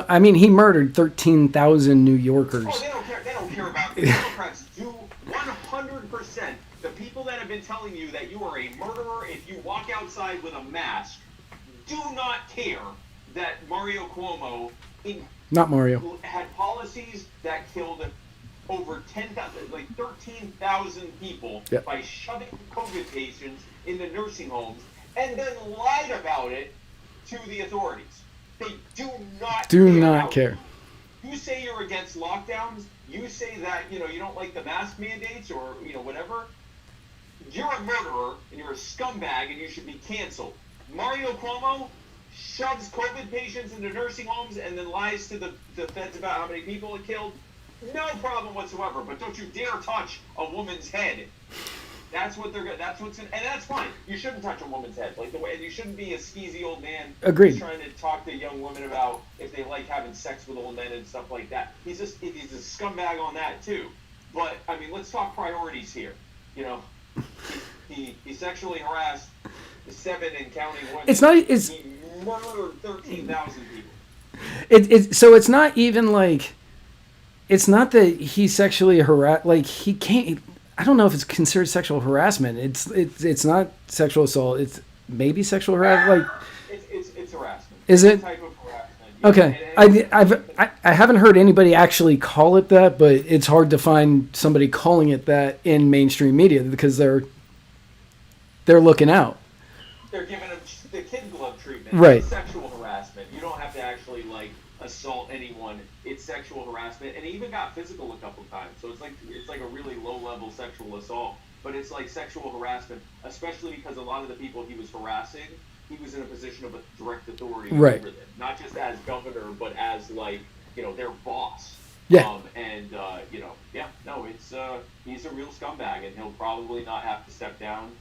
I mean, he murdered 13,000 New Yorkers. Oh, they don't care. They don't care about it. The Democrats do 100%. The people that have been telling you that you are a murderer if you walk outside with a mask do not care that Mario Cuomo had policies that killed over 13,000 people by shoving COVID patients in the nursing homes and then lied about it to the authorities. They do not care. You say you're against lockdowns. You say that you don't like the mask mandates or whatever. You're a murderer and you're a scumbag and you should be canceled. Mario Cuomo shoves COVID patients into nursing homes and then lies to the feds about how many people it killed. No problem whatsoever. But don't you dare touch a woman's head. That's what and that's fine. You shouldn't touch a woman's head. You shouldn't be a skeezy old man Agreed. Trying to talk to young women about if they like having sex with old men and stuff like that. He's a scumbag on that too. But I mean, let's talk priorities here. He sexually harassed 7 and counting women. He murdered 13,000 people. So it's not even like, it's not that he sexually harassed. Like, he can't. I don't know if it's considered sexual harassment. It's not sexual assault. It's maybe sexual harassment. Like, it's harassment. Is it? It's a type of harassment. Okay. I haven't heard anybody actually call it that, but it's hard to find somebody calling it that in mainstream media because they're looking out. They're giving him the kid glove treatment. Right. It's sexual harassment. You don't have to actually assault anyone. It's sexual harassment, and he even got physical a couple times. So it's like a really low-level sexual assault, but it's like sexual harassment, especially because a lot of the people he was harassing, he was in a position of direct authority over them, not just as governor, but as their boss. Yeah. He's a real scumbag, and he'll probably not have to step down.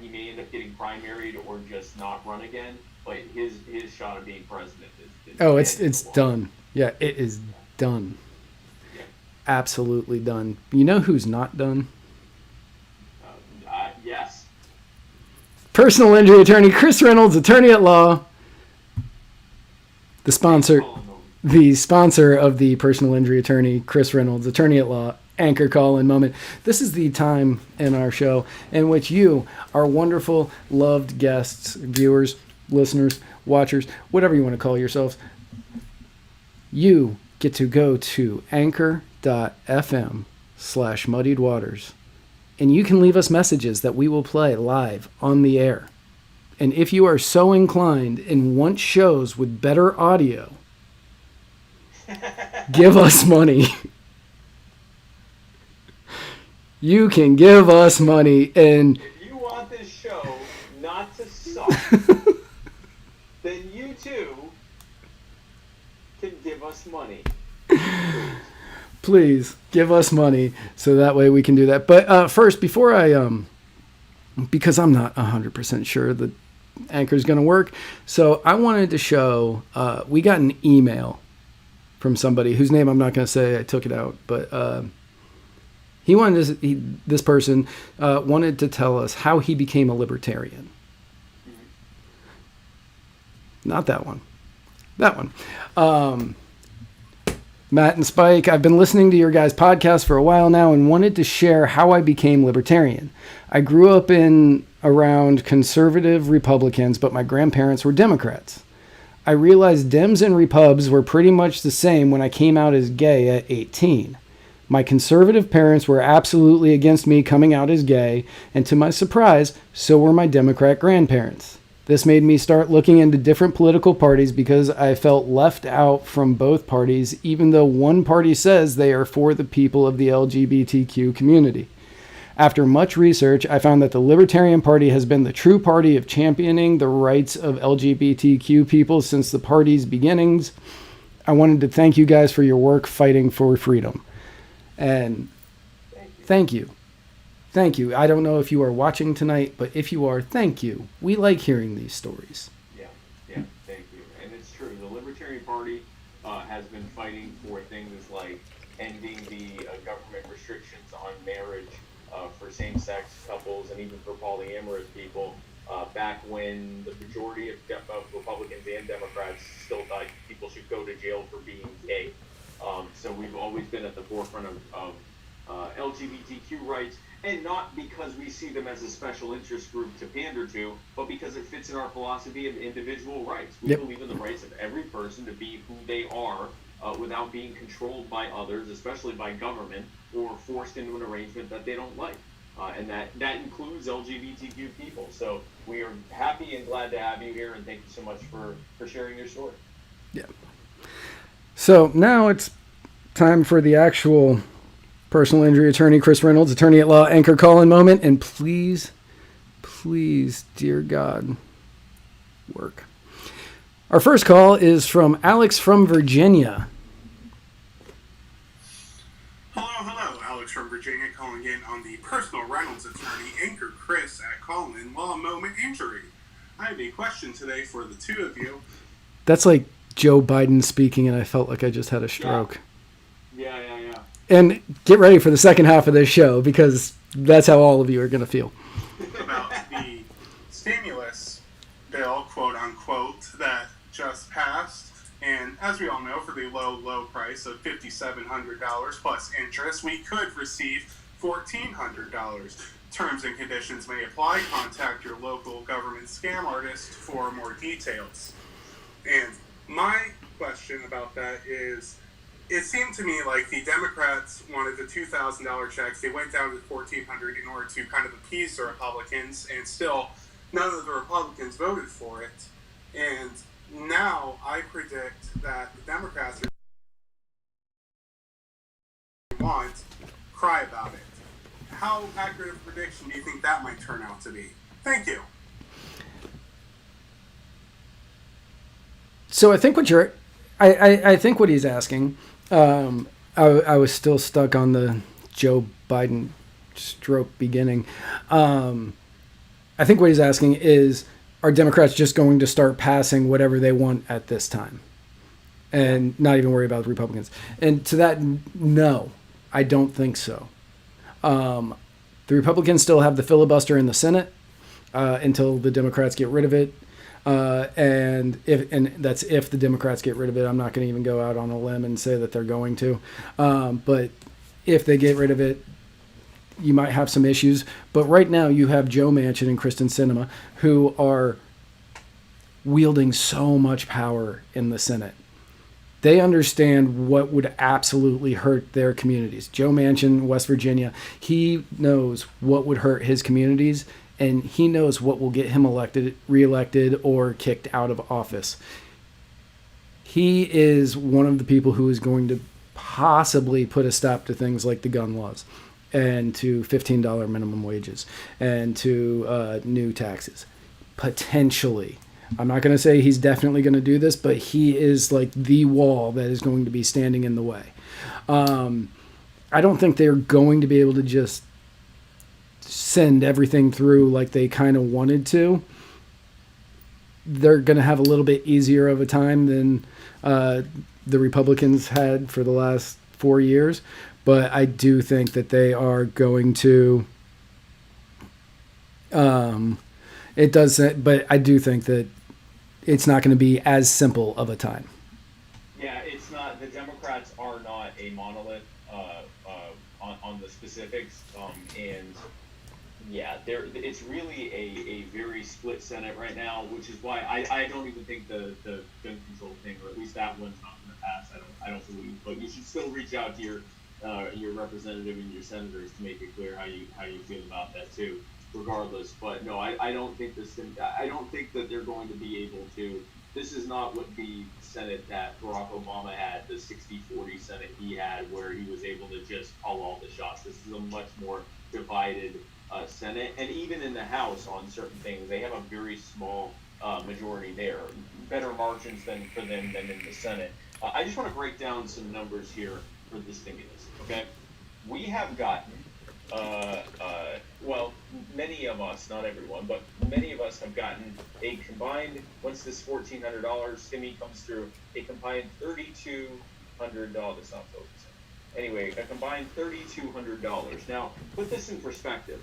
He may end up getting primaried or just not run again, but his shot of being president is it's done. Yeah, it is done. Yeah. Absolutely done. You know who's not done? Yes. Personal injury attorney Chris Reynolds, attorney at law. The sponsor of the personal injury attorney Chris Reynolds, attorney at law. Anchor call in moment. This is the time in our show in which you, our wonderful, loved guests, viewers, listeners, watchers, whatever you want to call yourselves, you get to go to anchor.fm/muddiedwaters, and you can leave us messages that we will play live on the air. And if you are so inclined and want shows with better audio, give us money. You can give us money, and if you want this show not to suck, then you too can give us money. Please give us money so that way we can do that. But first, before because I'm not 100% sure that Anchor is going to work, so I wanted to show. We got an email from somebody whose name I'm not going to say. I took it out, but. This person wanted to tell us how he became a libertarian. Not that one. That one. Matt and Spike, I've been listening to your guys' podcast for a while now and wanted to share how I became libertarian. I grew up around conservative Republicans, but my grandparents were Democrats. I realized Dems and Repubs were pretty much the same when I came out as gay at 18. My conservative parents were absolutely against me coming out as gay, and to my surprise, so were my Democrat grandparents. This made me start looking into different political parties because I felt left out from both parties, even though one party says they are for the people of the LGBTQ community. After much research, I found that the Libertarian Party has been the true party of championing the rights of LGBTQ people since the party's beginnings. I wanted to thank you guys for your work fighting for freedom. And thank you. Thank you. I don't know if you are watching tonight, but if you are, thank you. We like hearing these stories. Yeah, thank you. And it's true. The Libertarian Party has been fighting for things like ending the government restrictions on marriage for same-sex couples and even for polyamorous people back when the majority of Republicans and Democrats still thought people should go to jail for being gay. So we've always been at the forefront of LGBTQ rights, and not because we see them as a special interest group to pander to, but because it fits in our philosophy of individual rights. We believe in the rights of every person to be who they are without being controlled by others, especially by government, or forced into an arrangement that they don't like. And that includes LGBTQ people. So we are happy and glad to have you here, and thank you so much for sharing your story. Yeah. So now it's time for the actual personal injury attorney, Chris Reynolds, attorney at law, anchor call-in moment. And please, dear God, work. Our first call is from Alex from Virginia. Hello. Alex from Virginia calling in on the personal Reynolds attorney, anchor Chris at call-in while a moment injury. I have a question today for the two of you. That's like Joe Biden speaking, and I felt like I just had a stroke. Yeah. And get ready for the second half of this show, because that's how all of you are going to feel. About the stimulus bill, quote unquote, that just passed. And as we all know, for the low price of $5,700 plus interest, we could receive $1,400. Terms and conditions may apply. Contact your local government scam artist for more details. And my question about that is, it seemed to me like the Democrats wanted the $2,000 checks. They went down to $1,400 in order to kind of appease the Republicans, and still none of the Republicans voted for it. And now I predict that the Democrats want cry about it. How accurate of a prediction do you think that might turn out to be? Thank you. So I think I think what he's asking, I was still stuck on the Joe Biden stroke beginning. I think what he's asking is, are Democrats just going to start passing whatever they want at this time and not even worry about the Republicans? And to that, no, I don't think so. The Republicans still have the filibuster in the Senate until the Democrats get rid of it. And that's if the Democrats get rid of it. I'm not going to even go out on a limb and say that they're going to. But if they get rid of it, you might have some issues. But right now you have Joe Manchin and Kristen Sinema, who are wielding so much power in the Senate. They understand what would absolutely hurt their communities. Joe Manchin, West Virginia, he knows what would hurt his communities, and he knows what will get him reelected, or kicked out of office. He is one of the people who is going to possibly put a stop to things like the gun laws, and to $15 minimum wages, and to new taxes. Potentially. I'm not going to say he's definitely going to do this, but he is like the wall that is going to be standing in the way. I don't think they're going to be able to just send everything through like they kind of wanted to. They're going to have a little bit easier of a time than the Republicans had for the last 4 years. But I do think that they are going to, but I do think that it's not going to be as simple of a time. Yeah, it's not. The Democrats are not a monolith on the specifics, and yeah, it's really a very split Senate right now, which is why I don't even think the gun control thing, or at least that one's not going to pass. I don't believe, but you should still reach out to your representative and your senators to make it clear how you feel about that too, regardless. But no, I don't think I don't think that they're going to be able to. This is not what the Senate that Barack Obama had, the 60-40 Senate he had, where he was able to just call all the shots. This is a much more divided Senate, and even in the House on certain things, they have a very small majority there. Better margins for them than in the Senate. I just want to break down some numbers here for the stimulus. Okay, we have gotten, well, many of us, not everyone, but many of us have gotten a combined, once this $1,400 stimmy comes through, a combined $3,200. That's not focusing. Anyway, a combined $3,200. Now, put this in perspective,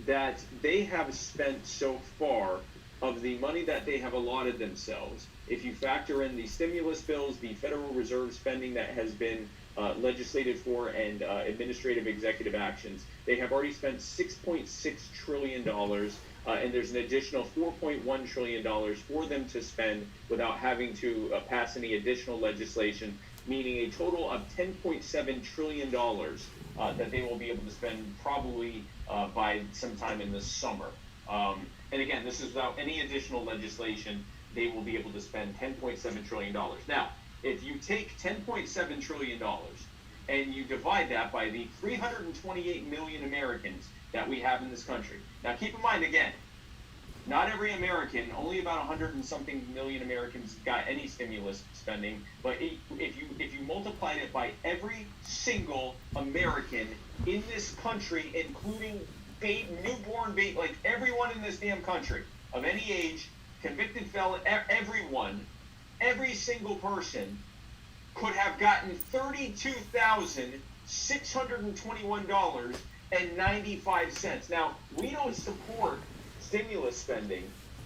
that they have spent so far of the money that they have allotted themselves. If you factor in the stimulus bills, the Federal Reserve spending that has been legislated for, and administrative executive actions, they have already spent $6.6 trillion, and there's an additional $4.1 trillion for them to spend without having to pass any additional legislation, meaning a total of $10.7 trillion that they will be able to spend probably by sometime in the summer. And again, this is without any additional legislation. They will be able to spend $10.7 trillion. Now, if you take $10.7 trillion and you divide that by the 328 million Americans that we have in this country. Now, keep in mind, again, not every American, only about 100 and something million Americans got any stimulus spending. But if you multiplied it by every single American in this country, including newborn baby, like everyone in this damn country of any age, convicted felon, everyone, every single person could have gotten $32,621.95. Now, we don't support stimulus spending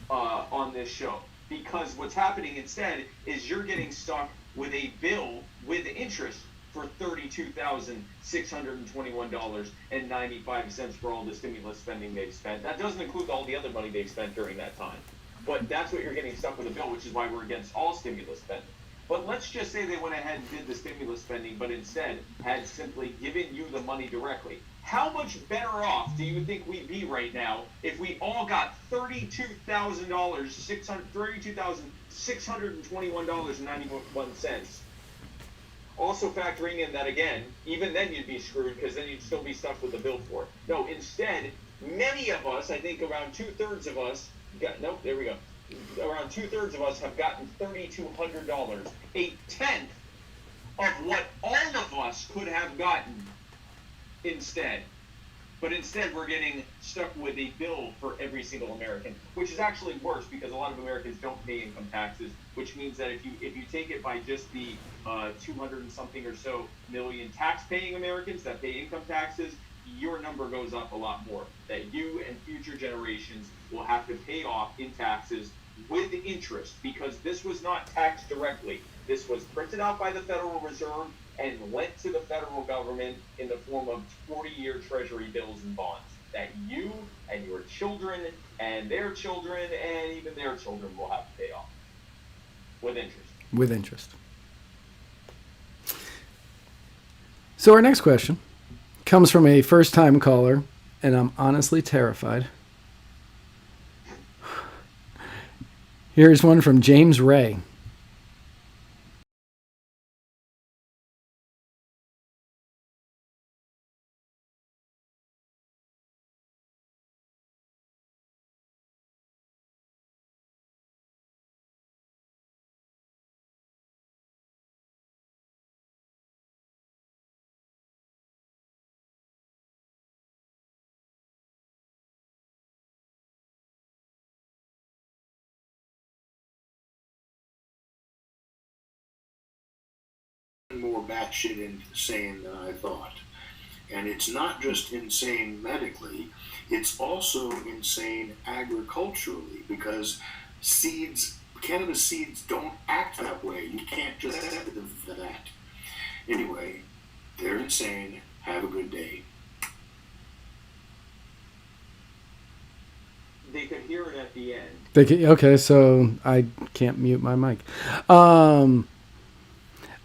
on this show, because what's happening instead is you're getting stuck with a bill with interest for $32,621.95 for all the stimulus spending they've spent. That doesn't include all the other money they've spent during that time. But that's what you're getting stuck with a bill, which is why we're against all stimulus spending. But let's just say they went ahead and did the stimulus spending, but instead had simply given you the money directly. How much better off do you think we'd be right now if we all got $32,621.91? Also factoring in that, again, even then you'd be screwed, because then you'd still be stuck with the bill for it. No, instead, many of us, I think around 2/3 of us, around 2/3 of us have gotten $3,200, a tenth of what all of us could have gotten instead. But instead, we're getting stuck with a bill for every single American, which is actually worse, because a lot of Americans don't pay income taxes, which means that if you take it by just the 200 and something or so million tax-paying Americans that pay income taxes, your number goes up a lot more, that you and future generations will have to pay off in taxes with interest, because this was not taxed directly. This was printed out by the Federal Reserve and went to the federal government in the form of 40-year Treasury bills and bonds that you and your children and their children and even their children will have to pay off with interest. With interest. So our next question comes from a first-time caller, and I'm honestly terrified. Here's one from James Ray. More batshit insane than I thought. And it's not just insane medically, it's also insane agriculturally, because seeds cannabis seeds don't act that way. You can't just set them for that. Anyway, they're insane. Have a good day. They could hear it at the end. Okay, so I can't mute my mic.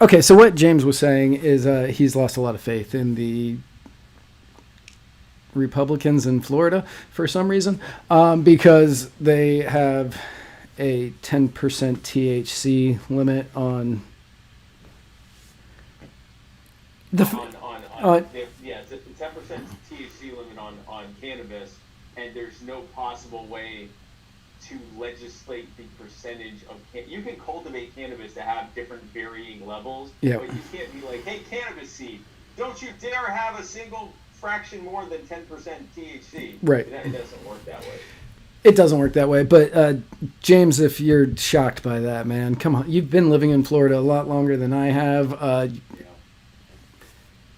Okay, so what James was saying is he's lost a lot of faith in the Republicans in Florida for some reason, because they have a 10% THC limit on the it's a 10% THC limit on cannabis, and there's no possible way to legislate the percentage of you can cultivate cannabis to have different varying levels, but you can't be like, hey, cannabis seed, don't you dare have a single fraction more than 10% THC. Right. It doesn't work that way. It doesn't work that way. But James, if you're shocked by that, man, come on. You've been living in Florida a lot longer than I have.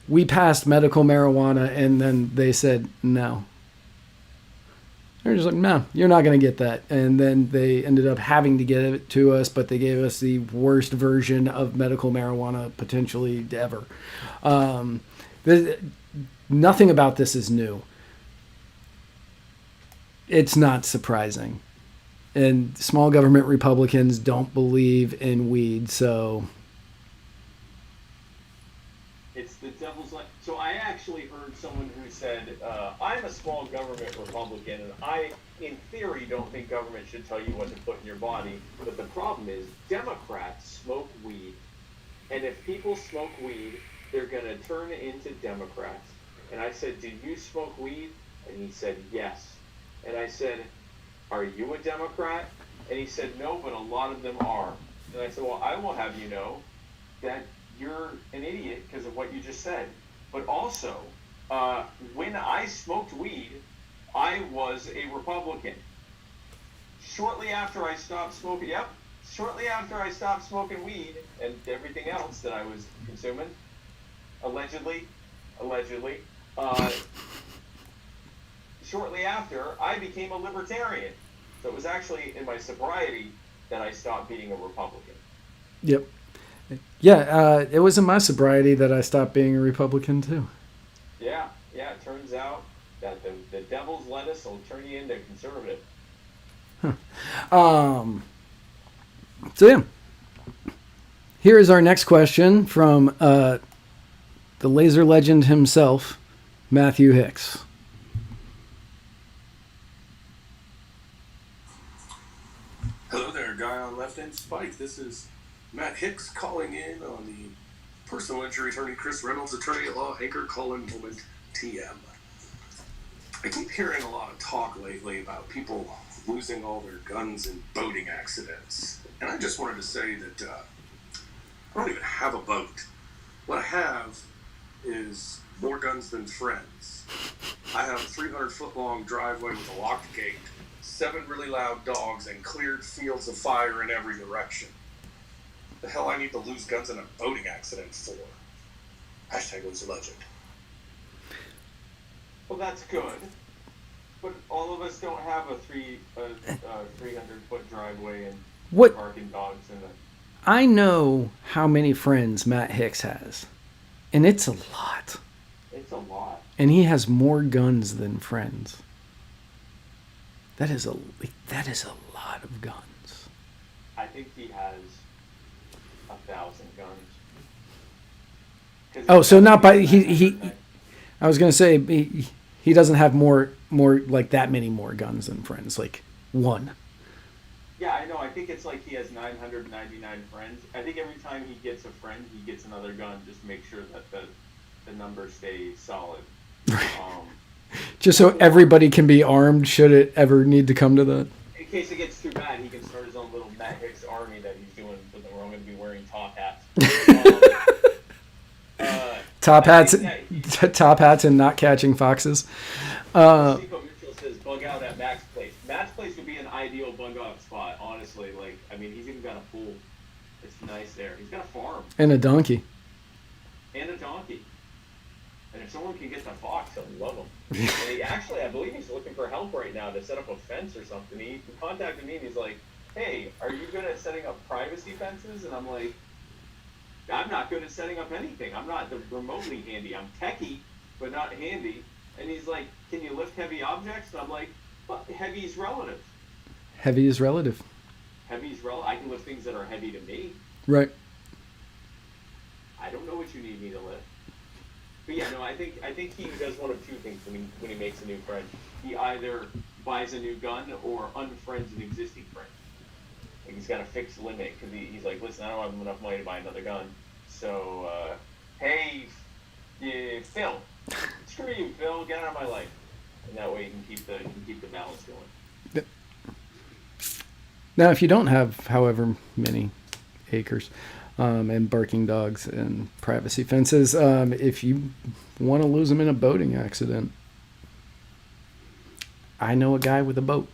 We passed medical marijuana, and then they said no. They're just like, no, you're not going to get that. And then they ended up having to give it to us, but they gave us the worst version of medical marijuana potentially ever. Nothing about this is new. It's not surprising. And small government Republicans don't believe in weed, so... It's the devil's life. So I actually heard someone who said, I'm a small government Republican, and I, in theory, don't think government should tell you what to put in your body. But the problem is, Democrats smoke weed. And if people smoke weed, they're going to turn into Democrats. And I said, do you smoke weed? And he said, yes. And I said, are you a Democrat? And he said, no, but a lot of them are. And I said, well, I will have you know that you're an idiot because of what you just said. But also, when I smoked weed, I was a Republican. Shortly after I stopped smoking weed and everything else that I was consuming, allegedly, shortly after, I became a libertarian. So it was actually in my sobriety that I stopped being a Republican. Yep. Yeah, it was in my sobriety that I stopped being a Republican, too. Yeah, it turns out that the devil's lettuce will turn you into conservative. So, yeah. Here is our next question from the laser legend himself, Matthew Hicks. Hello there, guy on left end Spike. This is Matt Hicks calling in on the personal injury attorney Chris Reynolds, attorney at law, anchor calling moment TM. I keep hearing a lot of talk lately about people losing all their guns in boating accidents. And I just wanted to say that I don't even have a boat. What I have is more guns than friends. I have a 300-foot-long driveway with a locked gate, 7 really loud dogs, and cleared fields of fire in every direction. The hell I need to lose guns in a boating accident for? Hashtag lose a legend. Well, that's good. But all of us don't have a 300-foot driveway and parking dogs in it. I know how many friends Matt Hicks has, and it's a lot. It's a lot. And he has more guns than friends. That is a lot of guns. I think he has 1,000 guns. Oh, so not by he. I was gonna say he doesn't have more like that many more guns than friends, like one. Yeah, I know. I think it's like he has 999 friends. I think every time he gets a friend, he gets another gun just to make sure that the numbers stay solid. Just so everybody can be armed should it ever need to come to that. In case it gets too bad, he can start his own little Matt Hicks army that he's doing, but we're all going to be wearing top hats. Top hats and not catching foxes. Chico Mitchell says bug out at Mac's place. Mac's place would be an ideal bug out spot, honestly. Like, I mean, he's even got a pool. It's nice there. He's got a farm. And a donkey. And if someone can get the fox, he'll love him. And I believe he's looking for help right now to set up a fence or something. He contacted me and he's like, hey, are you good at setting up privacy fences? And I'm like, I'm not good at setting up anything. I'm not remotely handy. I'm techie, but not handy. And he's like, can you lift heavy objects? And I'm like, well, heavy is relative. Heavy is relative. Heavy is relative. I can lift things that are heavy to me. Right. I don't know what you need me to lift. But yeah, no, I think he does one of two things when he makes a new friend. He either buys a new gun or unfriends an existing friend. Like he's got a fixed limit because he's like, listen, I don't have enough money to buy another gun. So, hey, Phil, screw you, Phil, get out of my life. And that way you can keep the balance going. Now, if you don't have however many acres and barking dogs and privacy fences, if you want to lose them in a boating accident, I know a guy with a boat.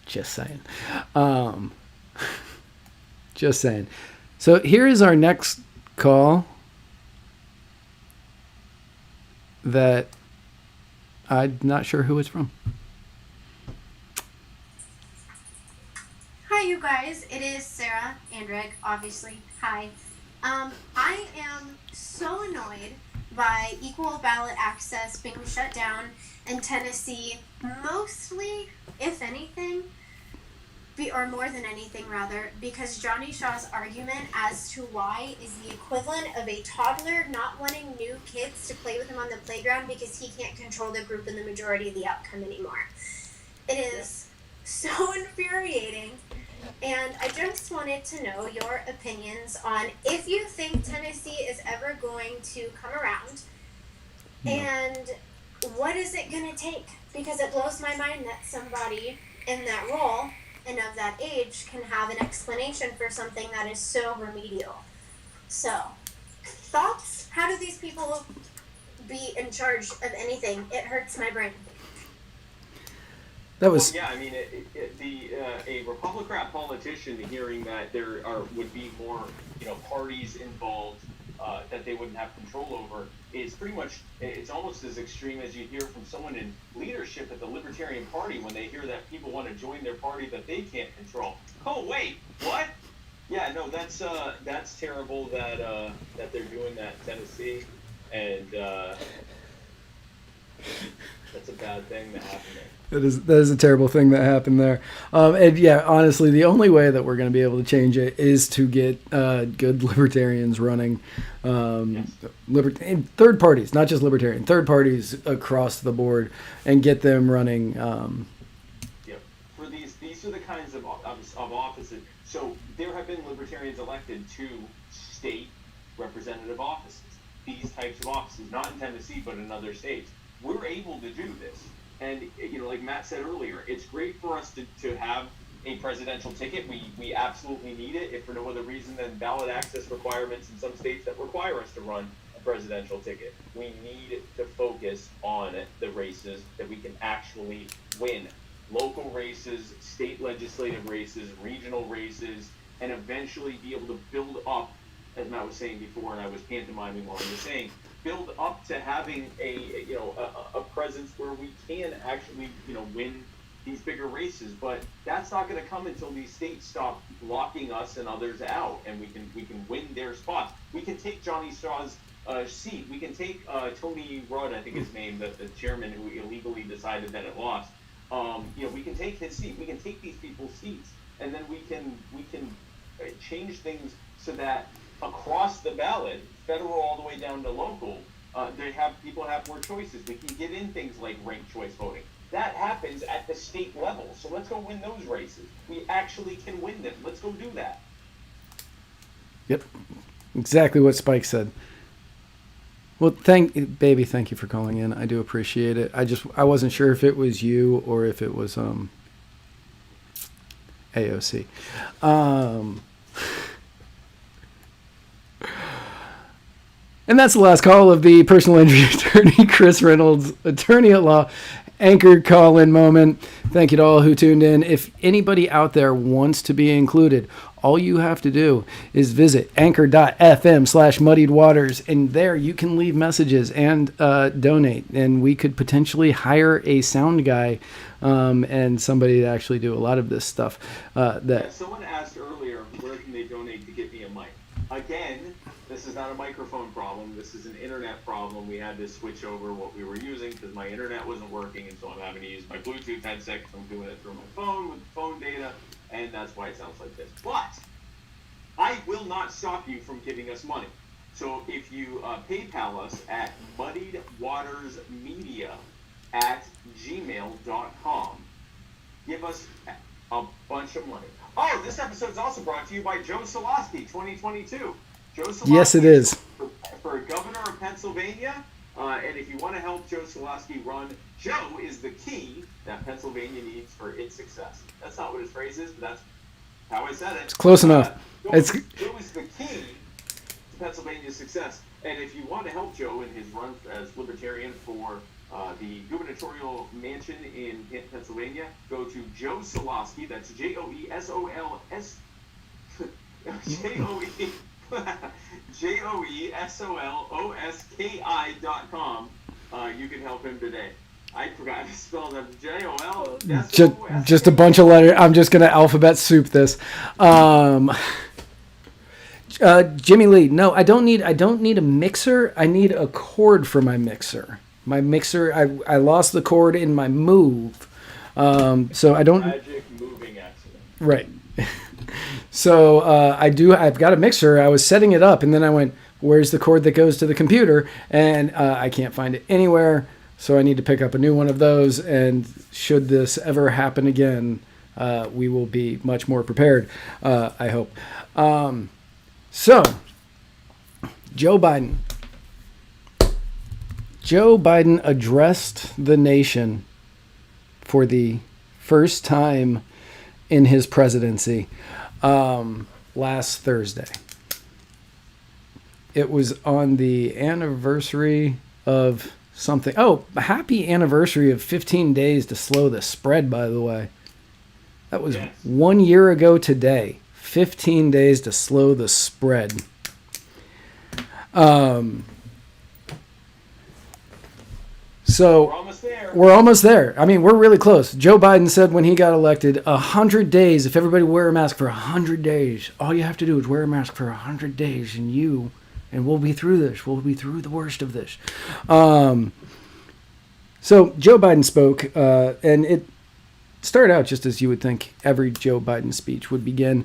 Just saying. Just saying. So here is our next call that I'm not sure who it's from. Hi, you guys. It is Sarah and Rick, obviously. Hi. I am so annoyed by equal ballot access being shut down in Tennessee, mostly, if anything, or more than anything rather, because Johnny Shaw's argument as to why is the equivalent of a toddler not wanting new kids to play with him on the playground because he can't control the group and the majority of the outcome anymore. It is so infuriating, and I just wanted to know your opinions on if you think Tennessee is ever going to come around, and what is it going to take? Because it blows my mind that somebody in that role and of that age can have an explanation for something that is so remedial. So, thoughts? How do these people be in charge of anything? It hurts my brain. That was... Well, yeah, I mean, a Republican politician hearing that there would be more, parties involved that they wouldn't have control over is pretty much, it's almost as extreme as you hear from someone in leadership at the Libertarian Party when they hear that people want to join their party that they can't control. Oh, wait, what? Yeah, no, that's terrible that they're doing that in Tennessee, and that's a bad thing that happened there. That is a terrible thing that happened there. And yeah, honestly, the only way that we're going to be able to change it is to get good libertarians running. And third parties, not just libertarian, third parties across the board, and get them running. Yep. For these are the kinds of offices. So there have been libertarians elected to state representative offices. These types of offices, not in Tennessee, but in other states. We're able to do this. And, like Matt said earlier, it's great for us to have a presidential ticket. We absolutely need it, if for no other reason than ballot access requirements in some states that require us to run a presidential ticket. We need to focus on the races that we can actually win. Local races, state legislative races, regional races, and eventually be able to build up, as Matt was saying before, and I was pantomiming while he was saying, build up to having a presence where we can actually win these bigger races. But that's not going to come until these states stop locking us and others out, and we can win their spots. We can take Johnny Shaw's seat. We can take Tony Rudd, I think his name, the chairman who illegally decided that it lost. We can take his seat. We can take these people's seats, and then we can change things so that across the ballot, federal all the way down to local, people have more choices. We can get in things like ranked choice voting. That happens at the state level. So let's go win those races. We actually can win them. Let's go do that. Yep. Exactly what Spike said. Well, thank you for calling in. I do appreciate it. I wasn't sure if it was you or if it was AOC. And that's the last call of the personal injury attorney, Chris Reynolds, attorney at law, anchored call-in moment. Thank you to all who tuned in. If anybody out there wants to be included, all you have to do is visit anchor.fm/muddiedwaters, and there you can leave messages and donate, and we could potentially hire a sound guy and somebody to actually do a lot of this stuff. Someone asked earlier, where can they donate to get me a mic? Again, this is not a microphone problem. This is an internet problem. We had to switch over what we were using because my internet wasn't working, and so I'm having to use my Bluetooth headset because I'm doing it through my phone with phone data, and that's why it sounds like this. But I will not stop you from giving us money. So if you PayPal us at muddiedwatersmedia@gmail.com, give us a bunch of money. Oh, this episode is also brought to you by Joe Solosky, 2022. Joe Solosky, yes, it is. For governor of Pennsylvania, and if you want to help Joe Solosky run, Joe is the key that Pennsylvania needs for its success. That's not what his phrase is, but that's how I said it. It's close enough. Joe is the key to Pennsylvania's success. And if you want to help Joe in his run as libertarian for the gubernatorial mansion in Pennsylvania, go to Joe Solosky. That's JoeSols. JoeSolOski.com. You can help him today. I forgot to spell them. JOL. Just a bunch of letters. I'm just gonna alphabet soup this. Jimmy Lee. No, I don't need a mixer. I need a cord for my mixer. My mixer. I lost the cord in my move. So I don't. Tragic moving accident. Right. So I've got a mixer. I was setting it up, and then I went, where's the cord that goes to the computer? And I can't find it anywhere. So I need to pick up a new one of those. And should this ever happen again, we will be much more prepared, I hope. So, Joe Biden. Joe Biden addressed the nation for the first time in his presidency last Thursday. It was on the anniversary of something. Oh, happy anniversary of 15 days to slow the spread, by the way. That was 1 year ago today. 15 days to slow the spread. So we're almost there. I mean, we're really close. Joe Biden said when he got elected, 100 days, if everybody wear a mask for 100 days, all you have to do is wear a mask for 100 days and we'll be through this. We'll be through the worst of this. So Joe Biden spoke, and it started out just as you would think every Joe Biden speech would begin,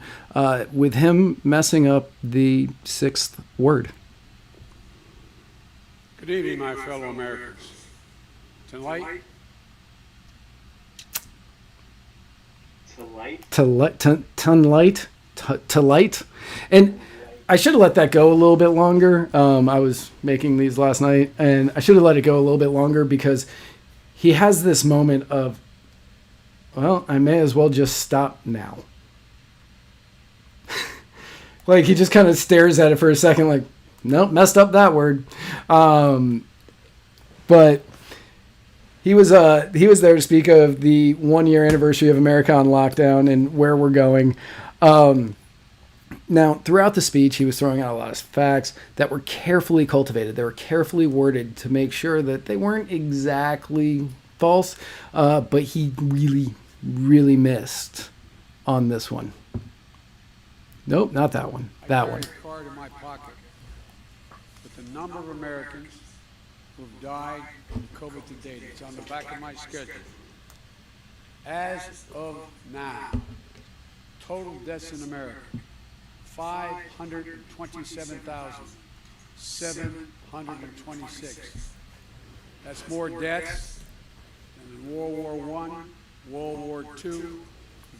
with him messing up the sixth word. Good evening, my fellow Americans. Tonight, to light. And I should have let that go a little bit longer. I was making these last night, and I should have let it go a little bit longer because he has this moment of, well, I may as well just stop now. Like, he just kind of stares at it for a second like, nope, messed up that word. But he was there to speak of the 1 year anniversary of America on lockdown and where we're going. Now, throughout the speech, he was throwing out a lot of facts that were carefully cultivated. They were carefully worded to make sure that they weren't exactly false, but he really, really missed on this one. Nope, not that one. That one. I carry a card in my pocket with the number of Americans who have died from COVID to date. It's on the back of my schedule. As of now, total deaths in America, 527,726. That's more deaths than in World War I, World War II,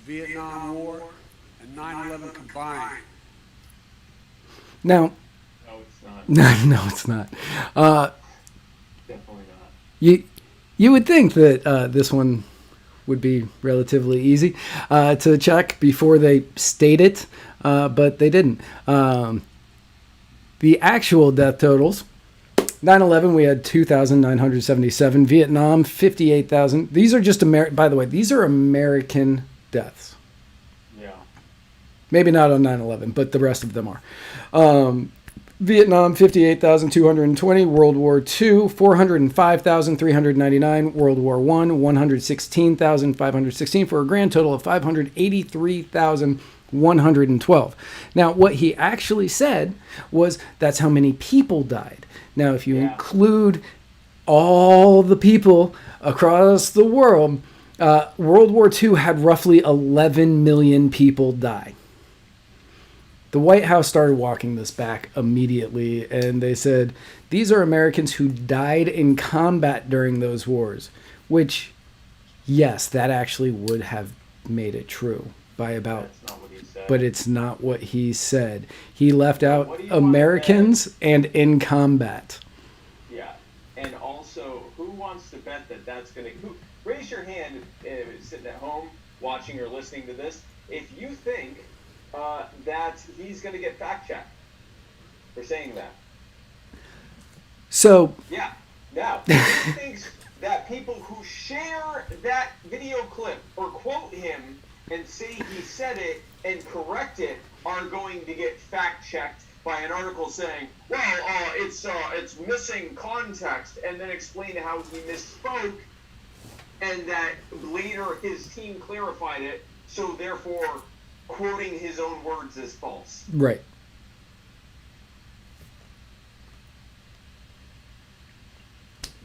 Vietnam War, and 9/11 combined. Now, no, it's not. No, it's not. Definitely not. You would think that this one would be relatively easy to check before they state it, but they didn't. The actual death totals: 9/11, we had 2,977. Vietnam, 58,000. These are just by the way, these are American deaths. Yeah. Maybe not on 9/11, but the rest of them are. Vietnam, 58,220. World War II, 405,399. World War I, 116,516, for a grand total of 583,112. Now, what he actually said was that's how many people died. Now, if you include all the people across the world, World War II had roughly 11 million people die. The White House started walking this back immediately, and they said, these are Americans who died in combat during those wars, which, yes, that actually would have made it true by about, but it's not what he said. He left out Americans and in combat. Yeah, and also, who wants to bet that that's going to... Raise your hand, sitting at home, watching or listening to this, if you think... that he's going to get fact-checked for saying that. So... Yeah. Now, he thinks that people who share that video clip or quote him and say he said it and correct it are going to get fact-checked by an article saying, well, it's missing context, and then explain how he misspoke, and that later his team clarified it, so therefore... quoting his own words is false. Right.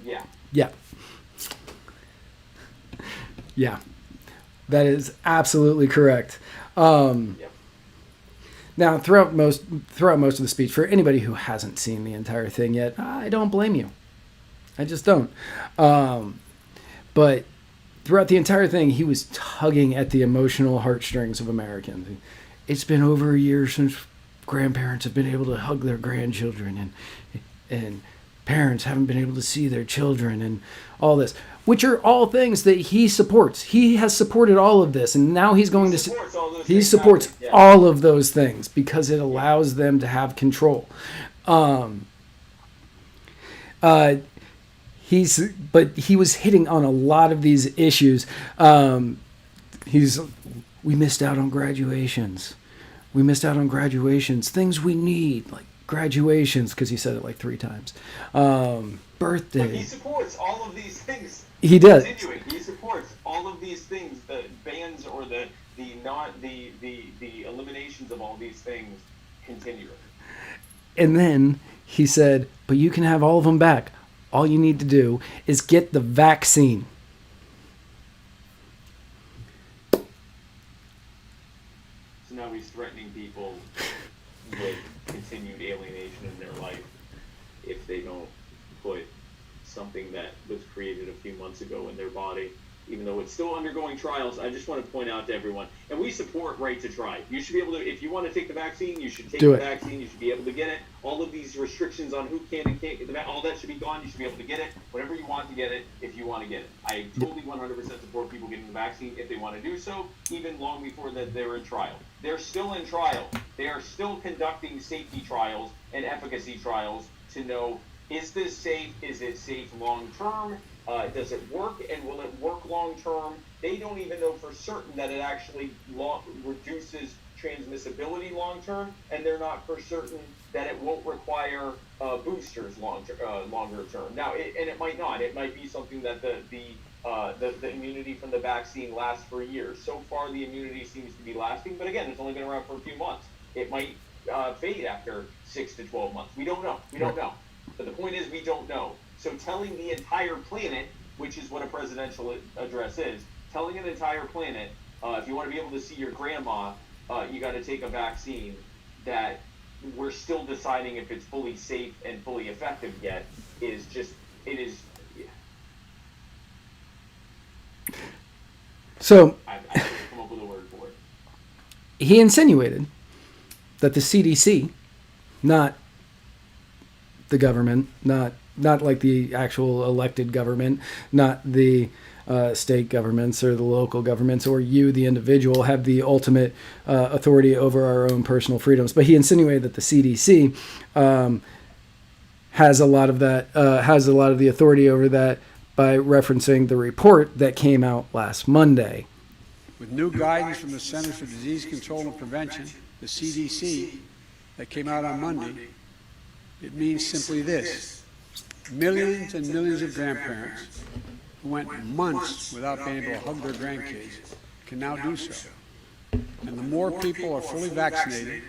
Yeah. Yeah. Yeah. That is absolutely correct. Yep. Now, throughout most of the speech, for anybody who hasn't seen the entire thing yet, I don't blame you. I just don't. But throughout the entire thing, he was tugging at the emotional heartstrings of Americans. It's been over a year since grandparents have been able to hug their grandchildren, and parents haven't been able to see their children, and all this, which are all things that he supports. He has supported all of this, and now he's going to... He supports all of those things because it allows them to have control. But he was hitting on a lot of these issues. We missed out on graduations. We missed out on graduations. Things we need, like graduations, because he said it like 3 times. Birthday. But he supports all of these things. He does. Continuing, he supports all of these things, the bans or the eliminations of all these things continuing. And then he said, but you can have all of them back. All you need to do is get the vaccine. So now he's threatening people with continued alienation in their life if they don't put something that was created a few months ago in their body, even though it's still undergoing trials. I just want to point out to everyone, and we support right to try. You should be able to, if you want to take the vaccine, you should take the vaccine. You should be able to get it. All of these restrictions on who can and can't get the all that should be gone. You should be able to get it whenever you want to get it, if you want to get it. I totally 100% support people getting the vaccine if they want to do so, even long before that they're in trial. They're still in trial. They are still conducting safety trials and efficacy trials to know, is this safe? Is it safe long term? Does it work, and will it work long term? They don't even know for certain that it actually reduces transmissibility long term, and they're not for certain that it won't require boosters longer term. Now, it might not. It might be something that the immunity from the vaccine lasts for years. So far, the immunity seems to be lasting, but again, it's only been around for a few months. It might fade after 6 to 12 months. We don't know. We don't know. But the point is, we don't know. So telling the entire planet, which is what a presidential address is, telling an entire planet, if you want to be able to see your grandma, you got to take a vaccine, that we're still deciding if it's fully safe and fully effective yet, is just, it is... Yeah. So... I can't come up with a word for it. He insinuated that the CDC, not the government, not like the actual elected government, not the state governments or the local governments or you, the individual, have the ultimate authority over our own personal freedoms. But he insinuated that the CDC has a lot of that, has a lot of the authority over that by referencing the report that came out last Monday. With new guidance from the Centers for Disease Control and Prevention, the CDC, that came out on Monday, it means simply this. Millions and millions of grandparents who went months without being able to hug their grandkids can now do so. And the more people are fully vaccinated,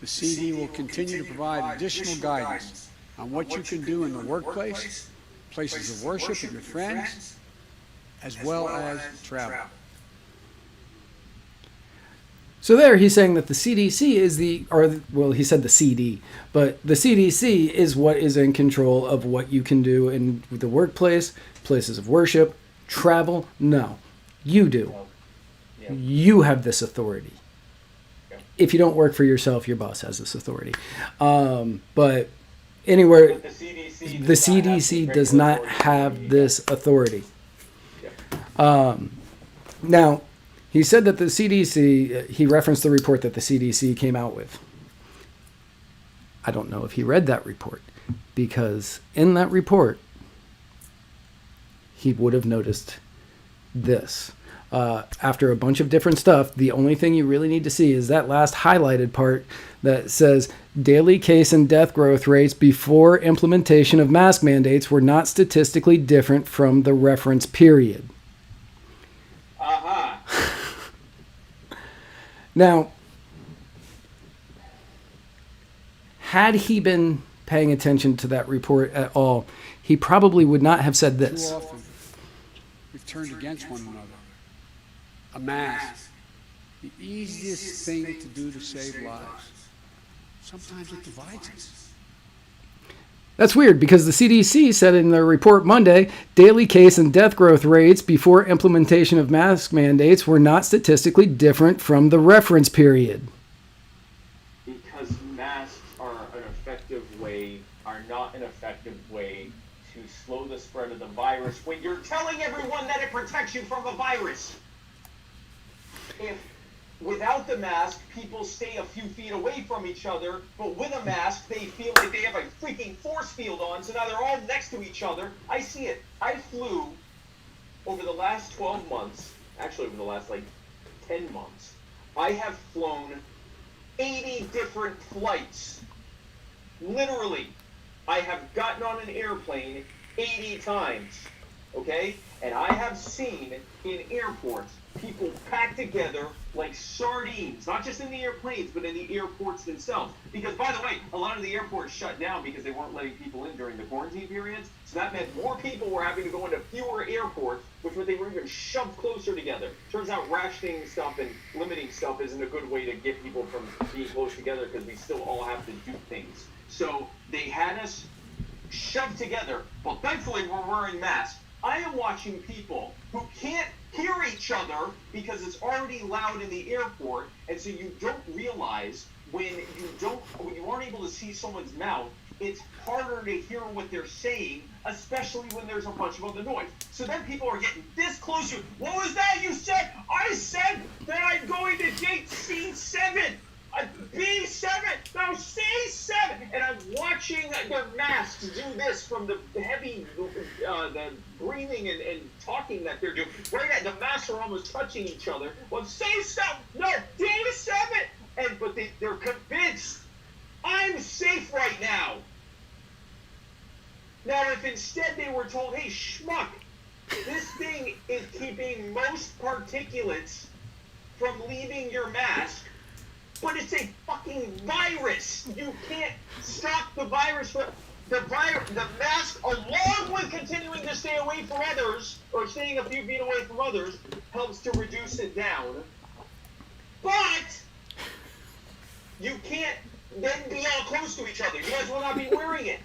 the CD will continue to provide additional guidance on what you can do in the workplace, places of worship with your friends, as well as travel. So there he's saying that the CDC is he said the CD, but the CDC is what is in control of what you can do in the workplace, places of worship, travel. No, you do. You have this authority. If you don't work for yourself, your boss has this authority. But anywhere, the CDC does not have this authority. Now, he said that the CDC, he referenced the report that the CDC came out with. I don't know if he read that report, because in that report, he would have noticed this. After a bunch of different stuff, the only thing you really need to see is that last highlighted part that says daily case and death growth rates before implementation of mask mandates were not statistically different from the reference period. Now, had he been paying attention to that report at all, he probably would not have said this. Too often, we've turned against one another. A mask, the easiest thing to do to save lives. Sometimes it divides us. That's weird, because the CDC said in their report Monday, daily case and death growth rates before implementation of mask mandates were not statistically different from the reference period. Because masks are not an effective way to slow the spread of the virus when you're telling everyone that it protects you from the virus. If without the mask, people stay a few feet away from each other, but with a mask, they feel like they have a freaking force field on, so now they're all next to each other. I see it. I flew over the last 12 months, actually over the last 10 months, I have flown 80 different flights. Literally, I have gotten on an airplane 80 times, okay? And I have seen in airports people packed together like sardines, not just in the airplanes, but in the airports themselves. Because, by the way, a lot of the airports shut down because they weren't letting people in during the quarantine periods. So that meant more people were having to go into fewer airports, which meant they were even shoved closer together. Turns out rationing stuff and limiting stuff isn't a good way to get people from being close together, because we still all have to do things. So they had us shoved together, but thankfully we're wearing masks. I am watching people who can't hear each other because it's already loud in the airport, and so you don't realize when you aren't able to see someone's mouth, it's harder to hear what they're saying, especially when there's a bunch of other noise. So then people are getting this close to, what was that you said? I said that I'm going to gate C7. B7, now C7, and I'm watching their masks do this from the heavy, the breathing and talking that they're doing. Right at the masks are almost touching each other. Well, C7, no, D7, but they're convinced I'm safe right now. Now, if instead they were told, hey, Schmuck, this thing is keeping most particulates from leaving your mask, but it's a fucking virus. You can't stop the virus. The mask, along with continuing to stay away from others, or staying a few feet away from others, helps to reduce it down. But you can't then be all close to each other. You guys will not be wearing it.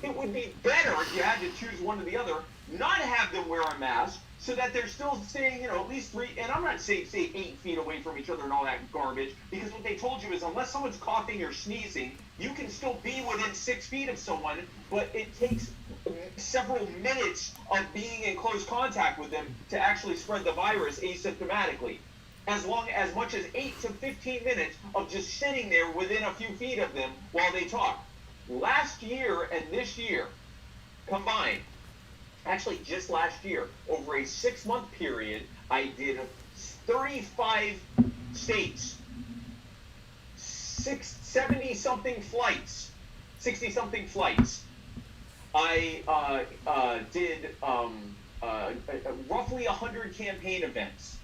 It would be better if you had to choose one or the other, not have them wear a mask, so that they're still staying, at least 3, and I'm not saying 8 feet away from each other and all that garbage, because what they told you is unless someone's coughing or sneezing, you can still be within 6 feet of someone, but it takes several minutes of being in close contact with them to actually spread the virus asymptomatically. As much as 8 to 15 minutes of just sitting there within a few feet of them while they talk. Last year and this year combined, actually just last year, over a 6-month period, I did 35 states, 70-something flights, 60-something flights. I did roughly 100 campaign events.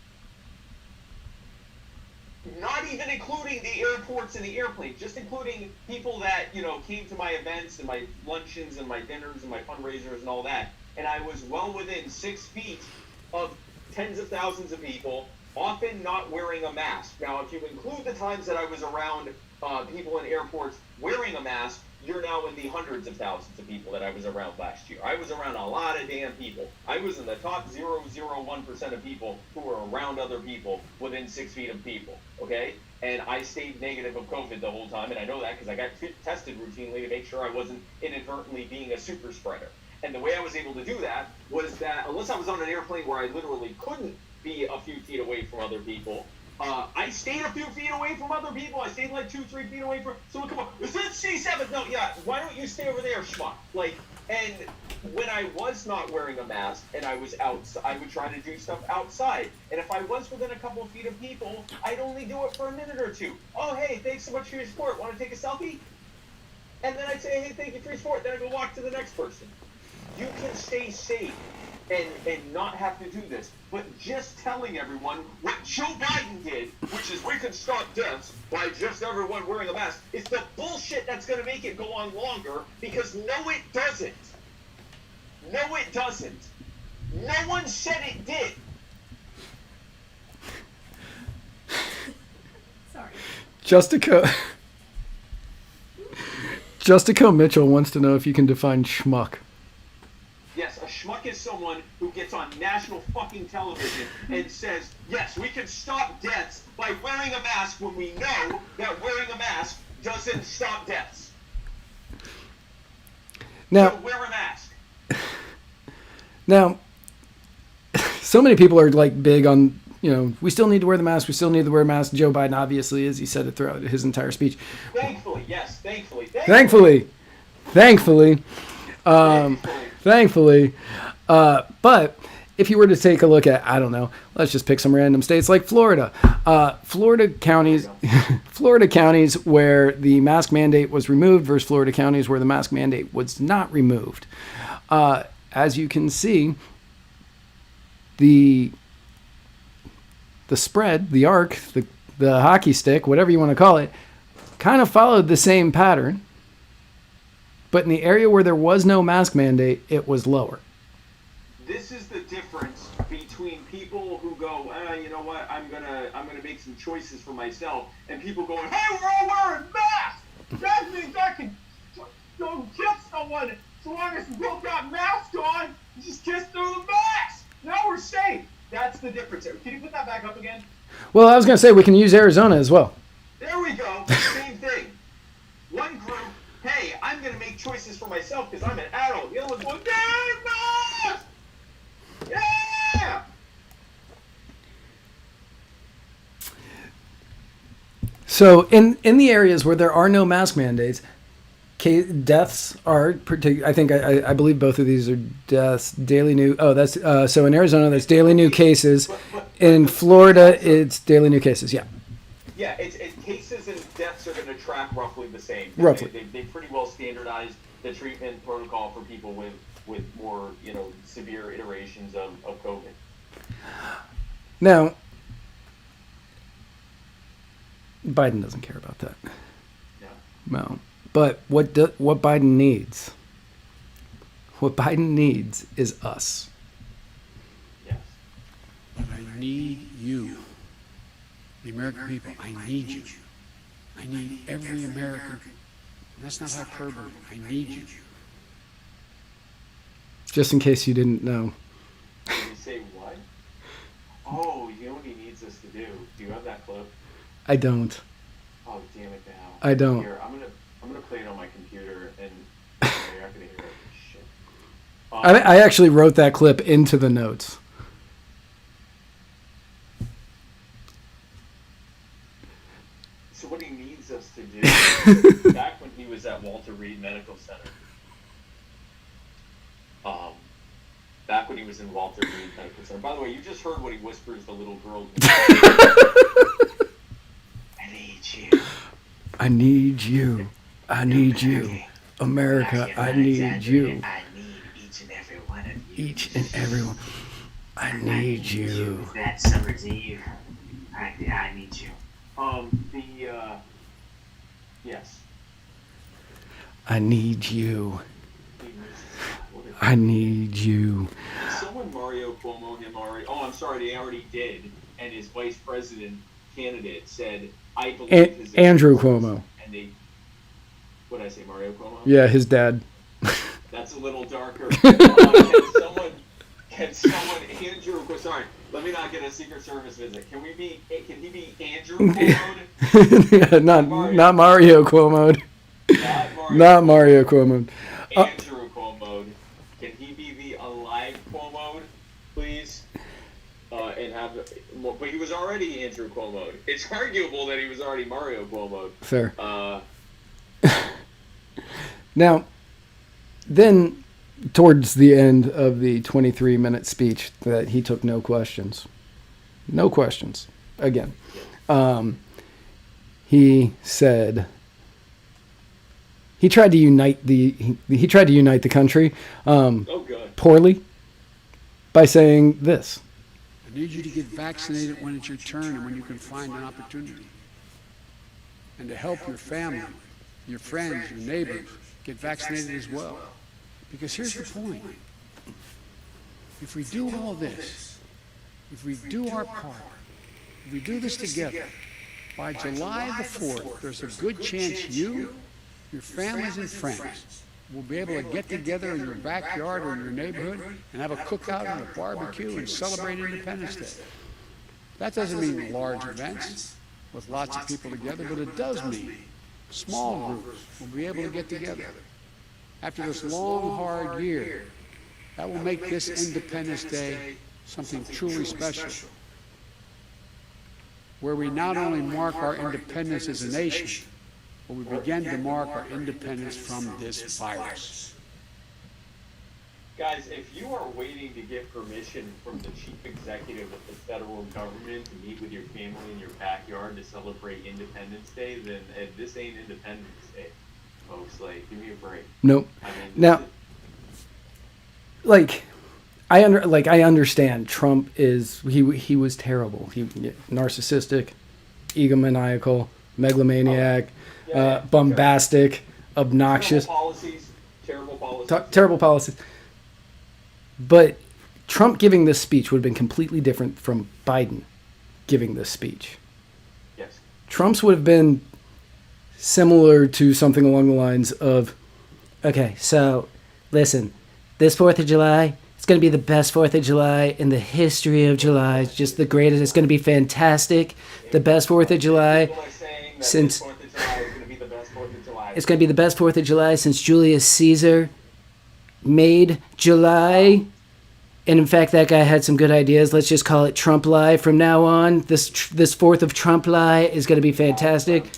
Not even including the airports and the airplanes, just including people that, came to my events and my luncheons and my dinners and my fundraisers and all that. And I was well within 6 feet of tens of thousands of people, often not wearing a mask. Now, if you include the times that I was around people in airports wearing a mask, you're now in the hundreds of thousands of people that I was around last year. I was around a lot of damn people. I was in the top 0.001% of people who were around other people within 6 feet of people, okay? And I stayed negative of COVID the whole time, and I know that because I got tested routinely to make sure I wasn't inadvertently being a super spreader. And the way I was able to do that was that unless I was on an airplane where I literally couldn't be a few feet away from other people, I stayed a few feet away from other people. I stayed like 2-3 feet away from someone. Come on, is it C7? No, yeah. Why don't you stay over there, Schmuck? And when I was not wearing a mask and I was out, I would try to do stuff outside. And if I was within a couple of feet of people, I'd only do it for a minute or two. Oh, hey, thanks so much for your support. Want to take a selfie? And then I'd say, hey, thank you for your support. Then I'd go walk to the next person. You can stay safe and not have to do this. But just telling everyone what Joe Biden did, which is we can stop deaths by just everyone wearing a mask, is the bullshit that's going to make it go on longer, because no, it doesn't. No, it doesn't. No one said it did. Sorry. Justico Mitchell wants to know if you can define schmuck. Yes, a schmuck is someone who gets on national fucking television and says, yes, we can stop deaths by wearing a mask, when we know that wearing a mask doesn't stop deaths. Now, so wear a mask. Now, so many people are big on, we still need to wear the mask. We still need to wear a mask. Joe Biden, obviously, as he said it throughout his entire speech. Thankfully, yes, thankfully. But if you were to take a look at, I don't know, let's just pick some random states like Florida. Florida counties where the mask mandate was removed versus Florida counties where the mask mandate was not removed. As you can see, the spread, the arc, the hockey stick, whatever you want to call it, kind of followed the same pattern. But in the area where there was no mask mandate, it was lower. This is the difference between people who go, you know what, I'm gonna make some choices for myself, and people going, hey, we're all wearing masks. That means I can go kiss someone so long as we both got masks on. Just kiss through the mask. Now we're safe. That's the difference. Can you put that back up again? Well, I was gonna say we can use Arizona as well. There we go. Same thing. One group, hey, I'm going to make choices for myself because I'm an adult. The other one's going, mask! Yeah! So in the areas where there are no mask mandates, deaths are, I believe both of these are deaths, daily new, so in Arizona that's daily new cases. In Florida, it's daily new cases, yeah. Yeah, it's cases and deaths are going to track roughly the same. Roughly. They pretty well standardized the treatment protocol for people with more, severe iterations of COVID. Now, Biden doesn't care about that. No. But what Biden needs? What Biden needs is us. Yes. But I need you. The American people, I need you. I need every American. And that's not hyperbole. I need you. Just in case you didn't know. Did you say what? Oh, you know what he needs us to do? Do you have that clip? I don't. Oh, damn it now. I don't. Here, I'm gonna play it on my computer, and you're not gonna hear it. Shit. I actually wrote that clip into the notes. So what he needs us to do, back when he was at Walter Reed Medical Center, back when he was in Walter Reed kind of concern. By the way, you just heard what he whispers the little girl. I need you. I need you. I need you. America, I need you. I need each and every one of you. Each and every one. I need you. That summer's eve. I need you. Yes. I need you. I need you. Did someone Mario Cuomo him already? Oh, I'm sorry, they already did. And his vice president candidate said, I believe his Andrew Cuomo. And they, what did I say, Mario Cuomo? Yeah, his dad. That's a little darker. Can someone, Andrew, sorry, let me not get a Secret Service visit. Can he be Andrew Cuomo? Yeah, not Mario Cuomo. Not Mario Cuomo. Andrew Cuomo. Can he be the alive Cuomo, please? And have, but he was already Andrew Cuomo. It's arguable that he was already Mario Cuomo. Fair. Now, then, towards the end of the 23-minute speech, that he took no questions. No questions. Again. He said he tried to unite the country poorly by saying this. I need you to get vaccinated when it's your turn and when you can find an opportunity. And to help your family, your friends, your neighbors get vaccinated as well. Because here's the point. If we do all this, if we do our part, if we do this together, by July the 4th, there's a good chance you, your families and friends will be able to get together in your backyard or in your neighborhood and have a cookout and a barbecue and celebrate Independence Day. That doesn't mean large events with lots of people together, but it does mean small groups will be able to get together. After this long, hard year, that will make this Independence Day something truly special, where we not only mark our independence as a nation, but we begin to mark our independence from this virus. Guys, if you are waiting to get permission from the chief executive of the federal government to meet with your family in your backyard to celebrate Independence Day, then this ain't Independence Day, folks. Like, give me a break. Nope. I mean, now, I understand Trump is he was terrible. He narcissistic, egomaniacal, megalomaniac, bombastic, obnoxious. Terrible policies. But Trump giving this speech would have been completely different from Biden giving this speech. Yes. Trump's would have been similar to something along the lines of, okay, so listen, this 4th of July, it's going to be the best 4th of July in the history of July. It's just the greatest. It's going to be fantastic. The best 4th of July since... It's going to be the best 4th of July since Julius Caesar made July. And in fact, that guy had some good ideas. Let's just call it Trump-lie from now on. This 4th of Trump-lie is going to be fantastic.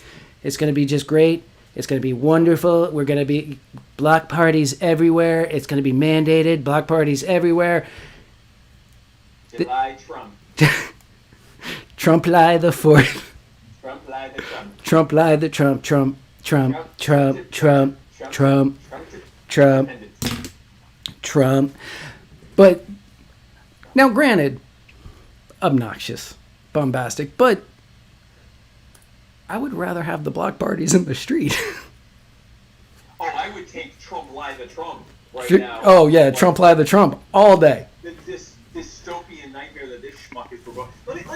It's going to be just great. It's going to be wonderful. We're going to be block parties everywhere. It's going to be mandated. Block parties everywhere. July Trump. Trump-lie the 4th. Trump-lie the Trump. Trump-lie the Trump. Trump. Trump. Trump. Trump. Trump. Trump. Trump. But now, granted, obnoxious, bombastic, but I would rather have the block parties in the street. Oh, I would take Trump-lie the Trump right now. Oh, yeah, Trump-lie the Trump all day. This dystopian nightmare that this schmuck is provoking.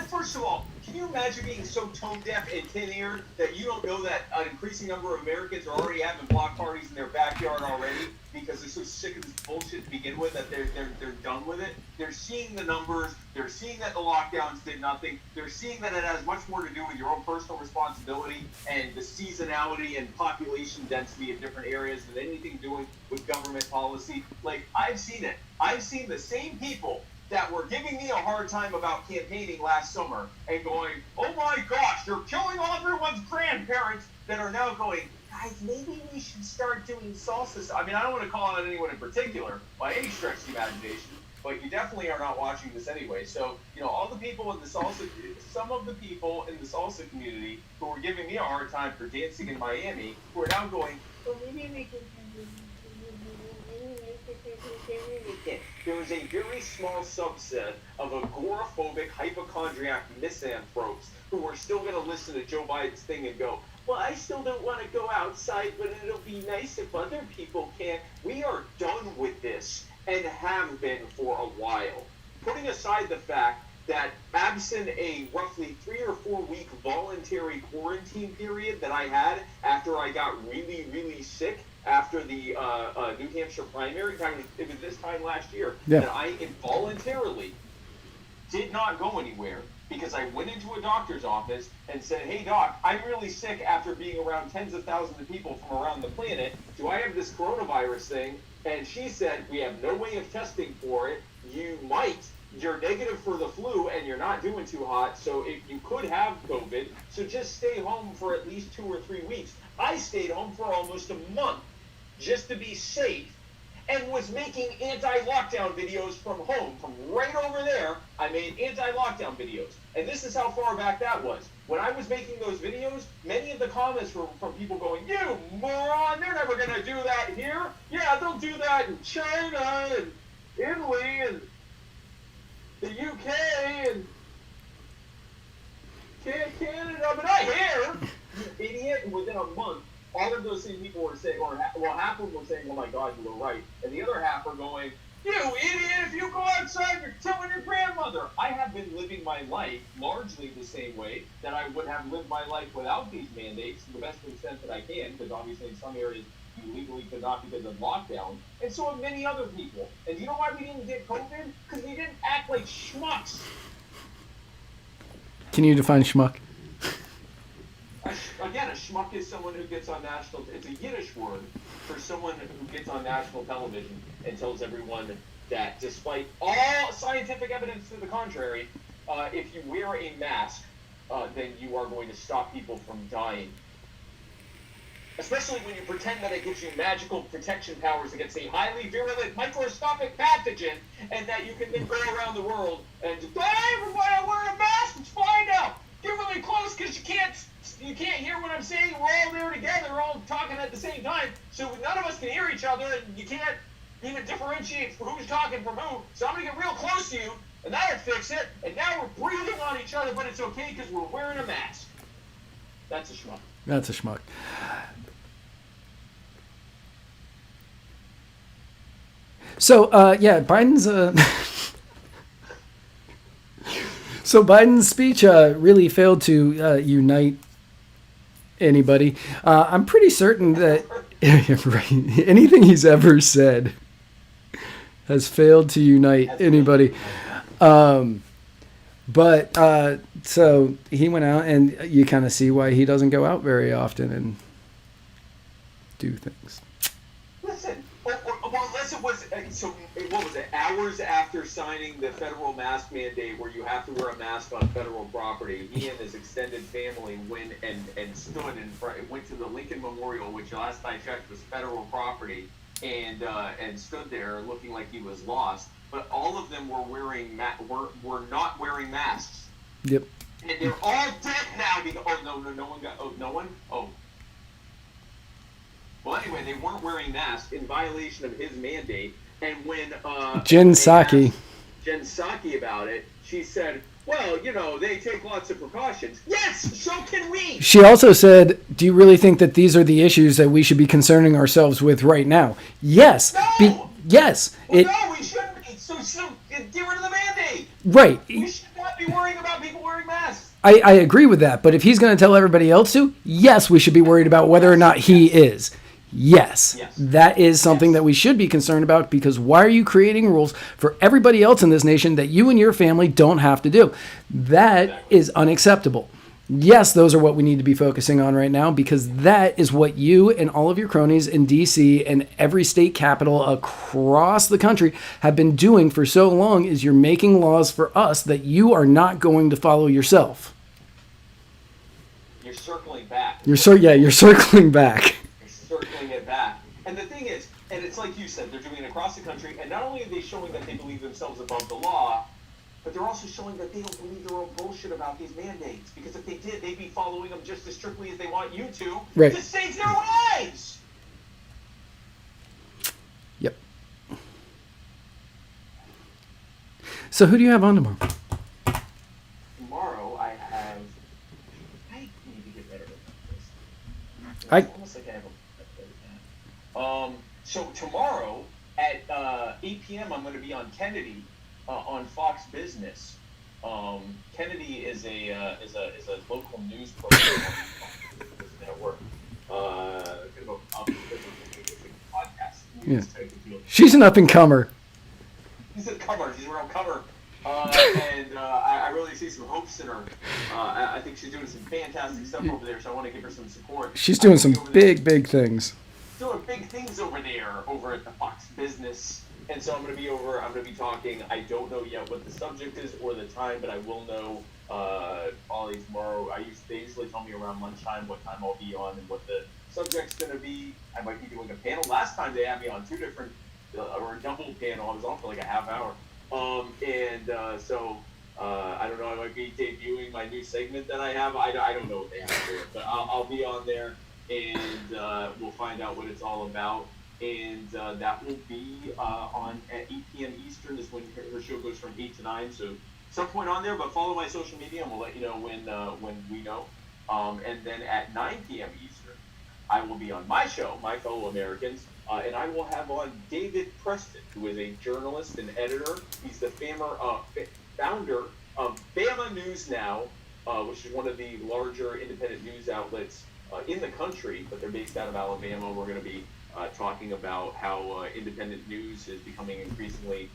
First of all, can you imagine being so tone-deaf and tin-eared that you don't know that an increasing number of Americans are already having block parties in their backyard already because they're so sick of this bullshit to begin with that they're done with it? They're seeing the numbers. They're seeing that the lockdowns did nothing. They're seeing that it has much more to do with your own personal responsibility and the seasonality and population density of different areas than anything doing with government policy. Like, I've seen it. I've seen the same people that were giving me a hard time about campaigning last summer and going, oh my gosh, you're killing all everyone's grandparents, that are now going, guys, maybe we should start doing salsa. I mean, I don't want to call out anyone in particular by any stretch of the imagination, but you definitely are not watching this anyway. So, all the people in the salsa, some of the people in the salsa community who were giving me a hard time for dancing in Miami, who are now going, well, maybe we can. There was a very small subset of agoraphobic, hypochondriac misanthropes who are still going to listen to Joe Biden's thing and go, well, I still don't want to go outside, but it'll be nice if other people can. We are done with this and have been for a while. Putting aside the fact that absent a roughly 3 or 4 week voluntary quarantine period that I had after I got really, really sick after the New Hampshire primary, it was this time last year, that I involuntarily did not go anywhere because I went into a doctor's office and said, hey doc, I'm really sick after being around tens of thousands of people from around the planet. Do I have this coronavirus thing? And she said, we have no way of testing for it. You're negative for the flu and you're not doing too hot, so if you could have COVID, so just stay home for at least 2 or 3 weeks. I stayed home for almost a month just to be safe and was making anti-lockdown videos from home. From right over there, I made anti-lockdown videos. And this is how far back that was. When I was making those videos, many of the comments were from people going, you moron, they're never going to do that here. Yeah, they'll do that in China and Italy and the UK and Canada, but not here. You idiot. And within a month, all of those same people were saying, half of them were saying, oh my God, you were right. And the other half were going, you idiot, if you go outside, you're killing your grandmother. I have been living my life largely the same way that I would have lived my life without these mandates to the best extent that I can, because obviously in some areas you legally could not because of lockdown, and so have many other people. And you know why we didn't get COVID? Because we didn't act like schmucks. Can you define schmuck? Again, a schmuck is someone who gets on national, it's a Yiddish word for someone who gets on national television and tells everyone that despite all scientific evidence to the contrary, if you wear a mask, then you are going to stop people from dying. Especially when you pretend that it gives you magical protection powers against a highly virulent microscopic pathogen, and that you can then go around the world and just, hey, everybody, I wear a mask, it's fine now. Get really close because you can't hear what I'm saying. We're all there together, we're all talking at the same time, so none of us can hear each other, and you can't even differentiate who's talking from who. So I'm gonna get real close to you, and that'll fix it. And now we're breathing on each other, but it's okay because we're wearing a mask. That's a schmuck. That's a schmuck. So, Biden's so Biden's speech really failed to unite anybody. I'm pretty certain that anything he's ever said has failed to unite anybody. But so he went out, and you kind of see why he doesn't go out very often and do things. Unless it was, what was it, hours after signing the federal mask mandate where you have to wear a mask on federal property, he and his extended family went and stood in front, went to the Lincoln Memorial, which last I checked was federal property, and stood there looking like he was lost. But all of them were were not wearing masks. Yep. And they're all dead now. No one? Oh. Well, anyway, they weren't wearing masks in violation of his mandate. And when Jen Psaki about it, she said, well, they take lots of precautions. Yes, so can we. She also said, do you really think that these are the issues that we should be concerning ourselves with right now? Yes. No. Yes. Well, no, we shouldn't be. So get rid of the mandate. Right. We should not be worrying about people wearing masks. I agree with that. But if he's going to tell everybody else to, yes, we should be worried about whether or not he is. Yes, that is something that we should be concerned about, because why are you creating rules for everybody else in this nation that you and your family don't have to do? That is unacceptable. Yes, those are what we need to be focusing on right now, because that is what you and all of your cronies in D.C. and every state capital across the country have been doing for so long, is you're making laws for us that you are not going to follow yourself. You're circling back. You're circling back. Circling it back. And the thing is, And it's like you said, they're doing it across the country, and not only are they showing that they believe themselves above the law, but they're also showing that they don't believe their own bullshit about these mandates. Because if they did, they'd be following them just as strictly as they want you to save their lives! Yep. So who do you have on tomorrow? Tomorrow, I need to get better at this. It's almost like I have so tomorrow at 8 p.m. I'm going to be on Kennedy on Fox Business. Kennedy is a local news program on the network. Podcast. Yeah. She's an up and comer. She's a comer. She's a real comer. And I really see some hopes in her. I think she's doing some fantastic stuff over there, so I want to give her some support. She's doing some big things. Doing big things over there, over at the Fox Business. And so I'm going to be talking. I don't know yet what the subject is or the time, but I will know probably tomorrow. They usually tell me around lunchtime what time I'll be on and what the subject's going to be. I might be doing a panel. Last time they had me on two different, or a double panel. I was on for like a half hour. So I don't know. I might be debuting my new segment that I have. I don't know what they have for it, but I'll be on there, and we'll find out what it's all about. And that will be on at 8 p.m. Eastern is when her show goes from 8 to 9. So some point on there, but follow my social media and we'll let you know when we know. And then at 9 p.m. Eastern, I will be on my show, My Fellow Americans, and I will have on David Preston, who is a journalist and editor. He's the founder of Bama News Now, which is one of the larger independent news outlets in the country, but they're based out of Alabama. We're going to be talking about how independent news is becoming increasingly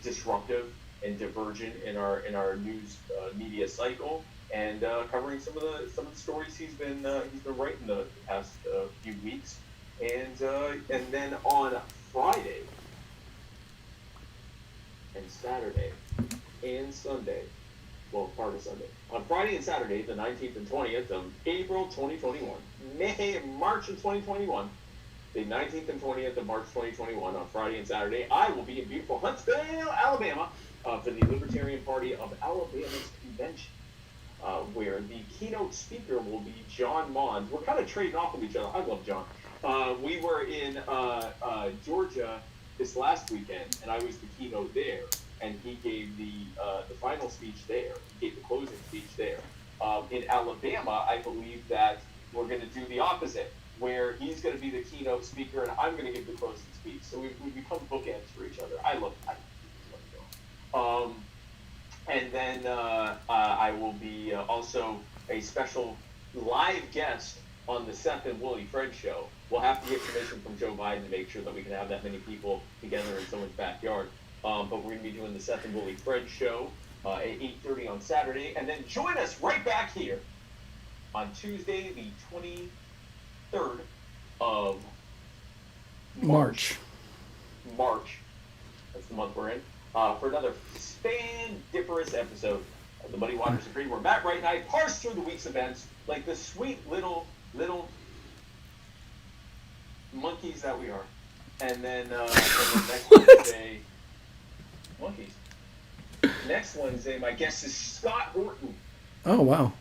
disruptive and divergent in our news media cycle, and covering some of the stories he's been writing the past few weeks, and then on Friday and Saturday and Sunday, well, part of Sunday, on Friday and Saturday, the 19th and 20th of April 2021, March of 2021. The 19th and 20th of March 2021 on Friday and Saturday, I will be in beautiful Huntsville, Alabama, for the Libertarian Party of Alabama's convention, where the keynote speaker will be John Mond. We're kind of trading off of each other. I love John. We were in Georgia this last weekend, and I was the keynote there, and he gave the final speech there. He gave the closing speech there. In Alabama, I believe that we're going to do the opposite, where he's going to be the keynote speaker and I'm going to give the closing speech. So we become bookends for each other. I love it. And then I will be also a special live guest on the Seth and Willie Fred show. We'll have to get permission from Joe Biden to make sure that we can have that many people together in someone's backyard. But we're going to be doing the Seth and Willie Fred show at 8:30 on Saturday. And then join us right back here on Tuesday, the 23rd of March. That's the month we're in. For another spandiferous episode of the Muddy Waters of Free, where Matt Wright and I parse through the week's events like the sweet little monkeys that we are. And then next Wednesday, monkeys. Next Wednesday, my guest is Scott Horton. Oh, wow.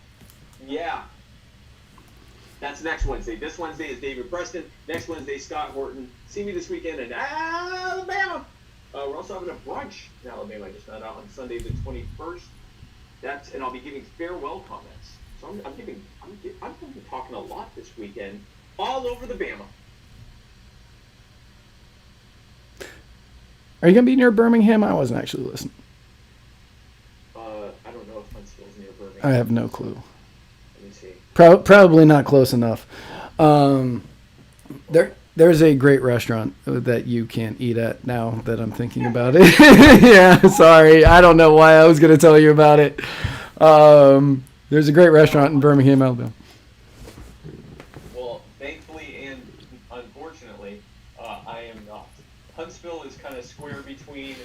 Yeah. That's next Wednesday. This Wednesday is David Preston. Next Wednesday, Scott Horton. See me this weekend in Alabama. We're also having a brunch in Alabama. I just found out on Sunday the 21st. And I'll be giving farewell comments. So I'm going to be talking a lot this weekend, all over the Bama. Are you going to be near Birmingham? I wasn't actually listening. I don't know if Huntsville's near Birmingham. I have no clue. Let me see. Probably not close enough. There's a great restaurant that you can't eat at now that I'm thinking about it. Yeah, sorry. I don't know why I was going to tell you about it. There's a great restaurant in Birmingham, Alabama. Well, thankfully and unfortunately, I am not. Huntsville is kind of square between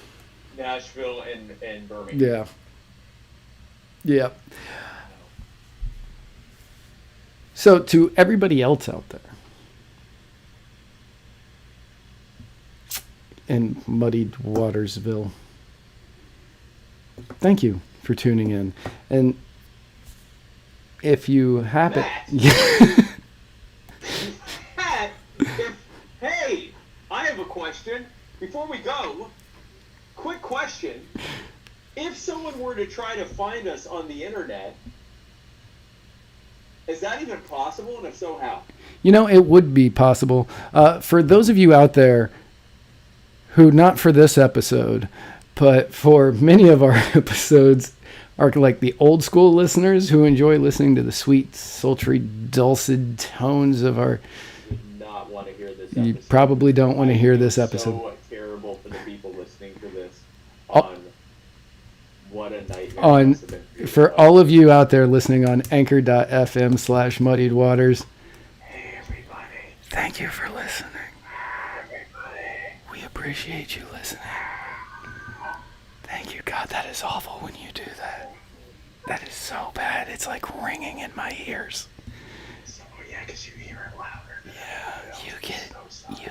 Nashville and Birmingham. Yeah. Yeah. So to everybody else out there, in Muddied Watersville. Thank you for tuning in. And if you happen... Matt, hey, I have a question. Before we go, quick question. If someone were to try to find us on the internet, is that even possible? And if so, how? You know, it would be possible. For those of you out there who, not for this episode, but for many of our episodes, are like the old school listeners who enjoy listening to the sweet, sultry, dulcet tones of our... Not want to hear this You episode. probably don't want to hear this episode. So terrible for the people listening to this. Oh. What a nightmare. It must have been For all of you out there listening on anchor.fm/muddied waters, Hey, everybody. thank you for listening. We appreciate you listening. Thank you. God, that is awful when you do that. That is so bad. It's like ringing in my ears. So, yeah, because you hear it louder. Yeah, you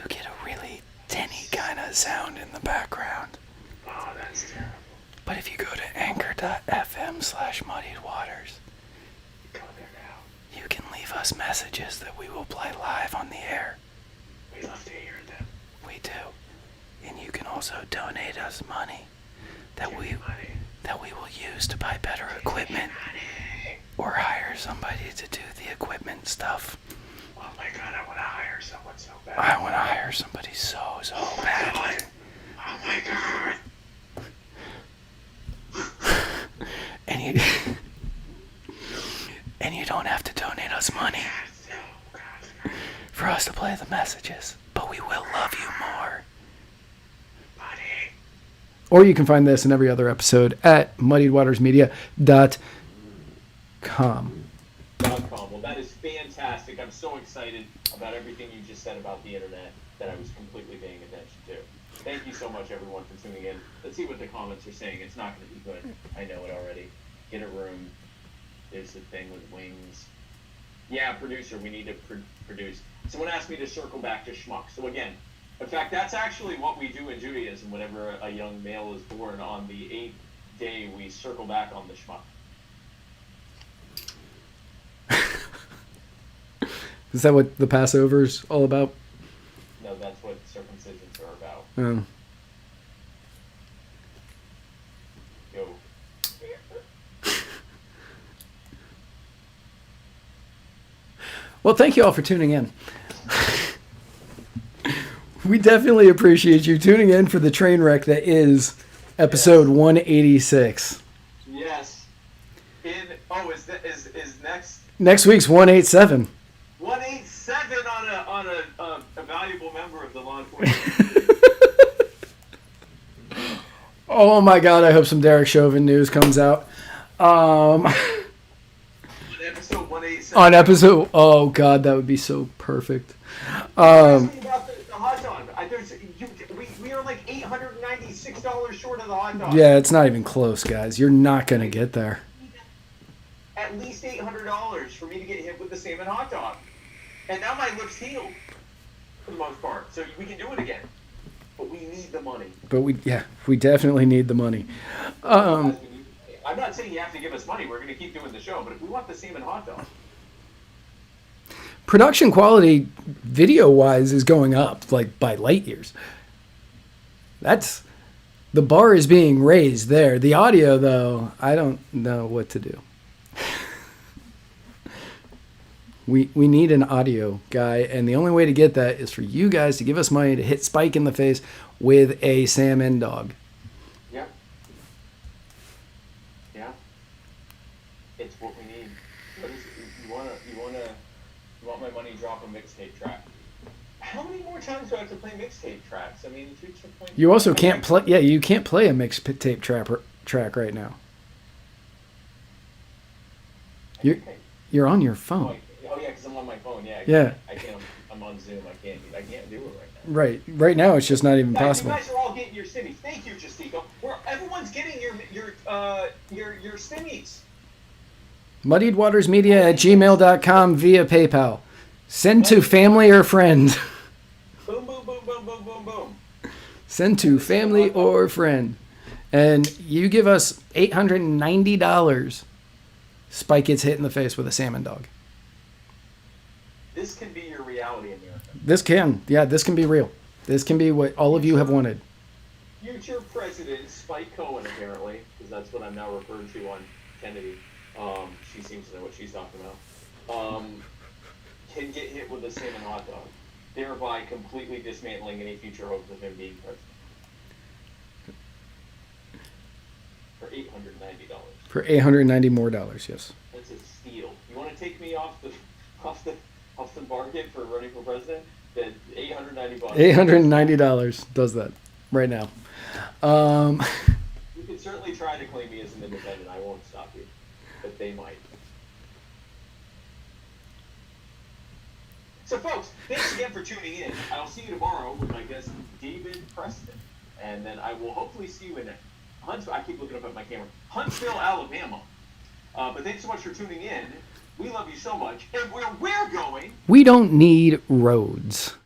get a really tinny kind of sound in the background. Oh, that's terrible. But if you go to anchor.fm/muddied waters, Go there now. you can leave us messages that we will play live on the air. We love to hear them. We do. And you can also donate us money that we will use to buy better equipment or hire somebody to do the equipment stuff. Oh my God, I want to hire someone so bad. I want to hire somebody so badly. Oh my God. And you don't have to donate us money for us to play the messages, but we will love you more. Or you can find this and every other episode at muddiedwatersmedia.com. Well, that is fantastic. I'm so excited about everything you just said about the internet that I was completely paying attention to. Thank you so much, everyone, for tuning in. Let's see what the comments are saying. It's not going to be good. I know it already. Get a room. There's the thing with wings. Yeah, producer, we need to produce. Someone asked me to circle back to Schmuck. So again, in fact, that's actually what we do in Judaism. Whenever a young male is born, on the 8th day, we circle back on the Schmuck. Is that what the Passover's all about? No, that's what circumcisions are about. Oh. Go. Well, thank you all for tuning in. We definitely appreciate you tuning in for the train wreck that is episode 186. Yes. Is next Next week's 187. 187 on a valuable member of the law enforcement. Oh my God! I hope some Derek Chauvin news comes out. On episode 187. On episode, oh God, that would be so perfect. About the hot dog. We are like $896 short of the hot dog. Yeah, it's not even close, guys. You're not gonna get there. At least $800 for me to get hit with the salmon hot dog. And now my lip's healed for the most part. So we can do it again. But we need the money. But we definitely need the money. I'm not saying you have to give us money. We're going to keep doing the show. But if we want the salmon hot dog. Production quality, video-wise, is going up like by light years. The bar is being raised there. The audio, though, I don't know what to do. We need an audio guy, and the only way to get that is for you guys to give us money to hit Spike in the face with a salmon dog. Yeah. Yeah. It's what we need. What is it? You want my money drop a mixtape track? How many more times do I have to play mixtape tracks? I mean, it's the point. You also can't play. Yeah, you can't play a mixtape track right now. You're on your phone. Oh yeah, because I'm on my phone. Yeah. I can't. I'm on Zoom. I can't do it right now. Right. Right now, it's just not even possible. You guys are all getting your stimmies. Thank you, Justico. Everyone's getting your stimmies. muddiedwatersmedia@gmail.com via PayPal. Send to family or friend. Boom, boom, boom, boom, boom, boom, boom. Send to family or friend. And you give us $890, Spike gets hit in the face with a salmon dog. This can be your reality, America. This can be real. This can be what all of you have wanted. Future President Spike Cohen, apparently, because that's what I'm now referring to on Kennedy. She seems to know what she's talking about. Can get hit with a salmon hot dog, thereby completely dismantling any future hopes of him being president. For $890. For $890 more, yes. That's a steal. You want to take me off the market for running for president? Then $890. $890 does that right now. You can certainly try to claim me as an independent. I won't stop you, but they might. So, folks, thanks again for tuning in. I'll see you tomorrow with my guest, David Preston. And then I will hopefully see you in Huntsville. I keep looking up at my camera. Huntsville, Alabama. But thanks so much for tuning in. We love you so much. And where we're going... We don't need roads.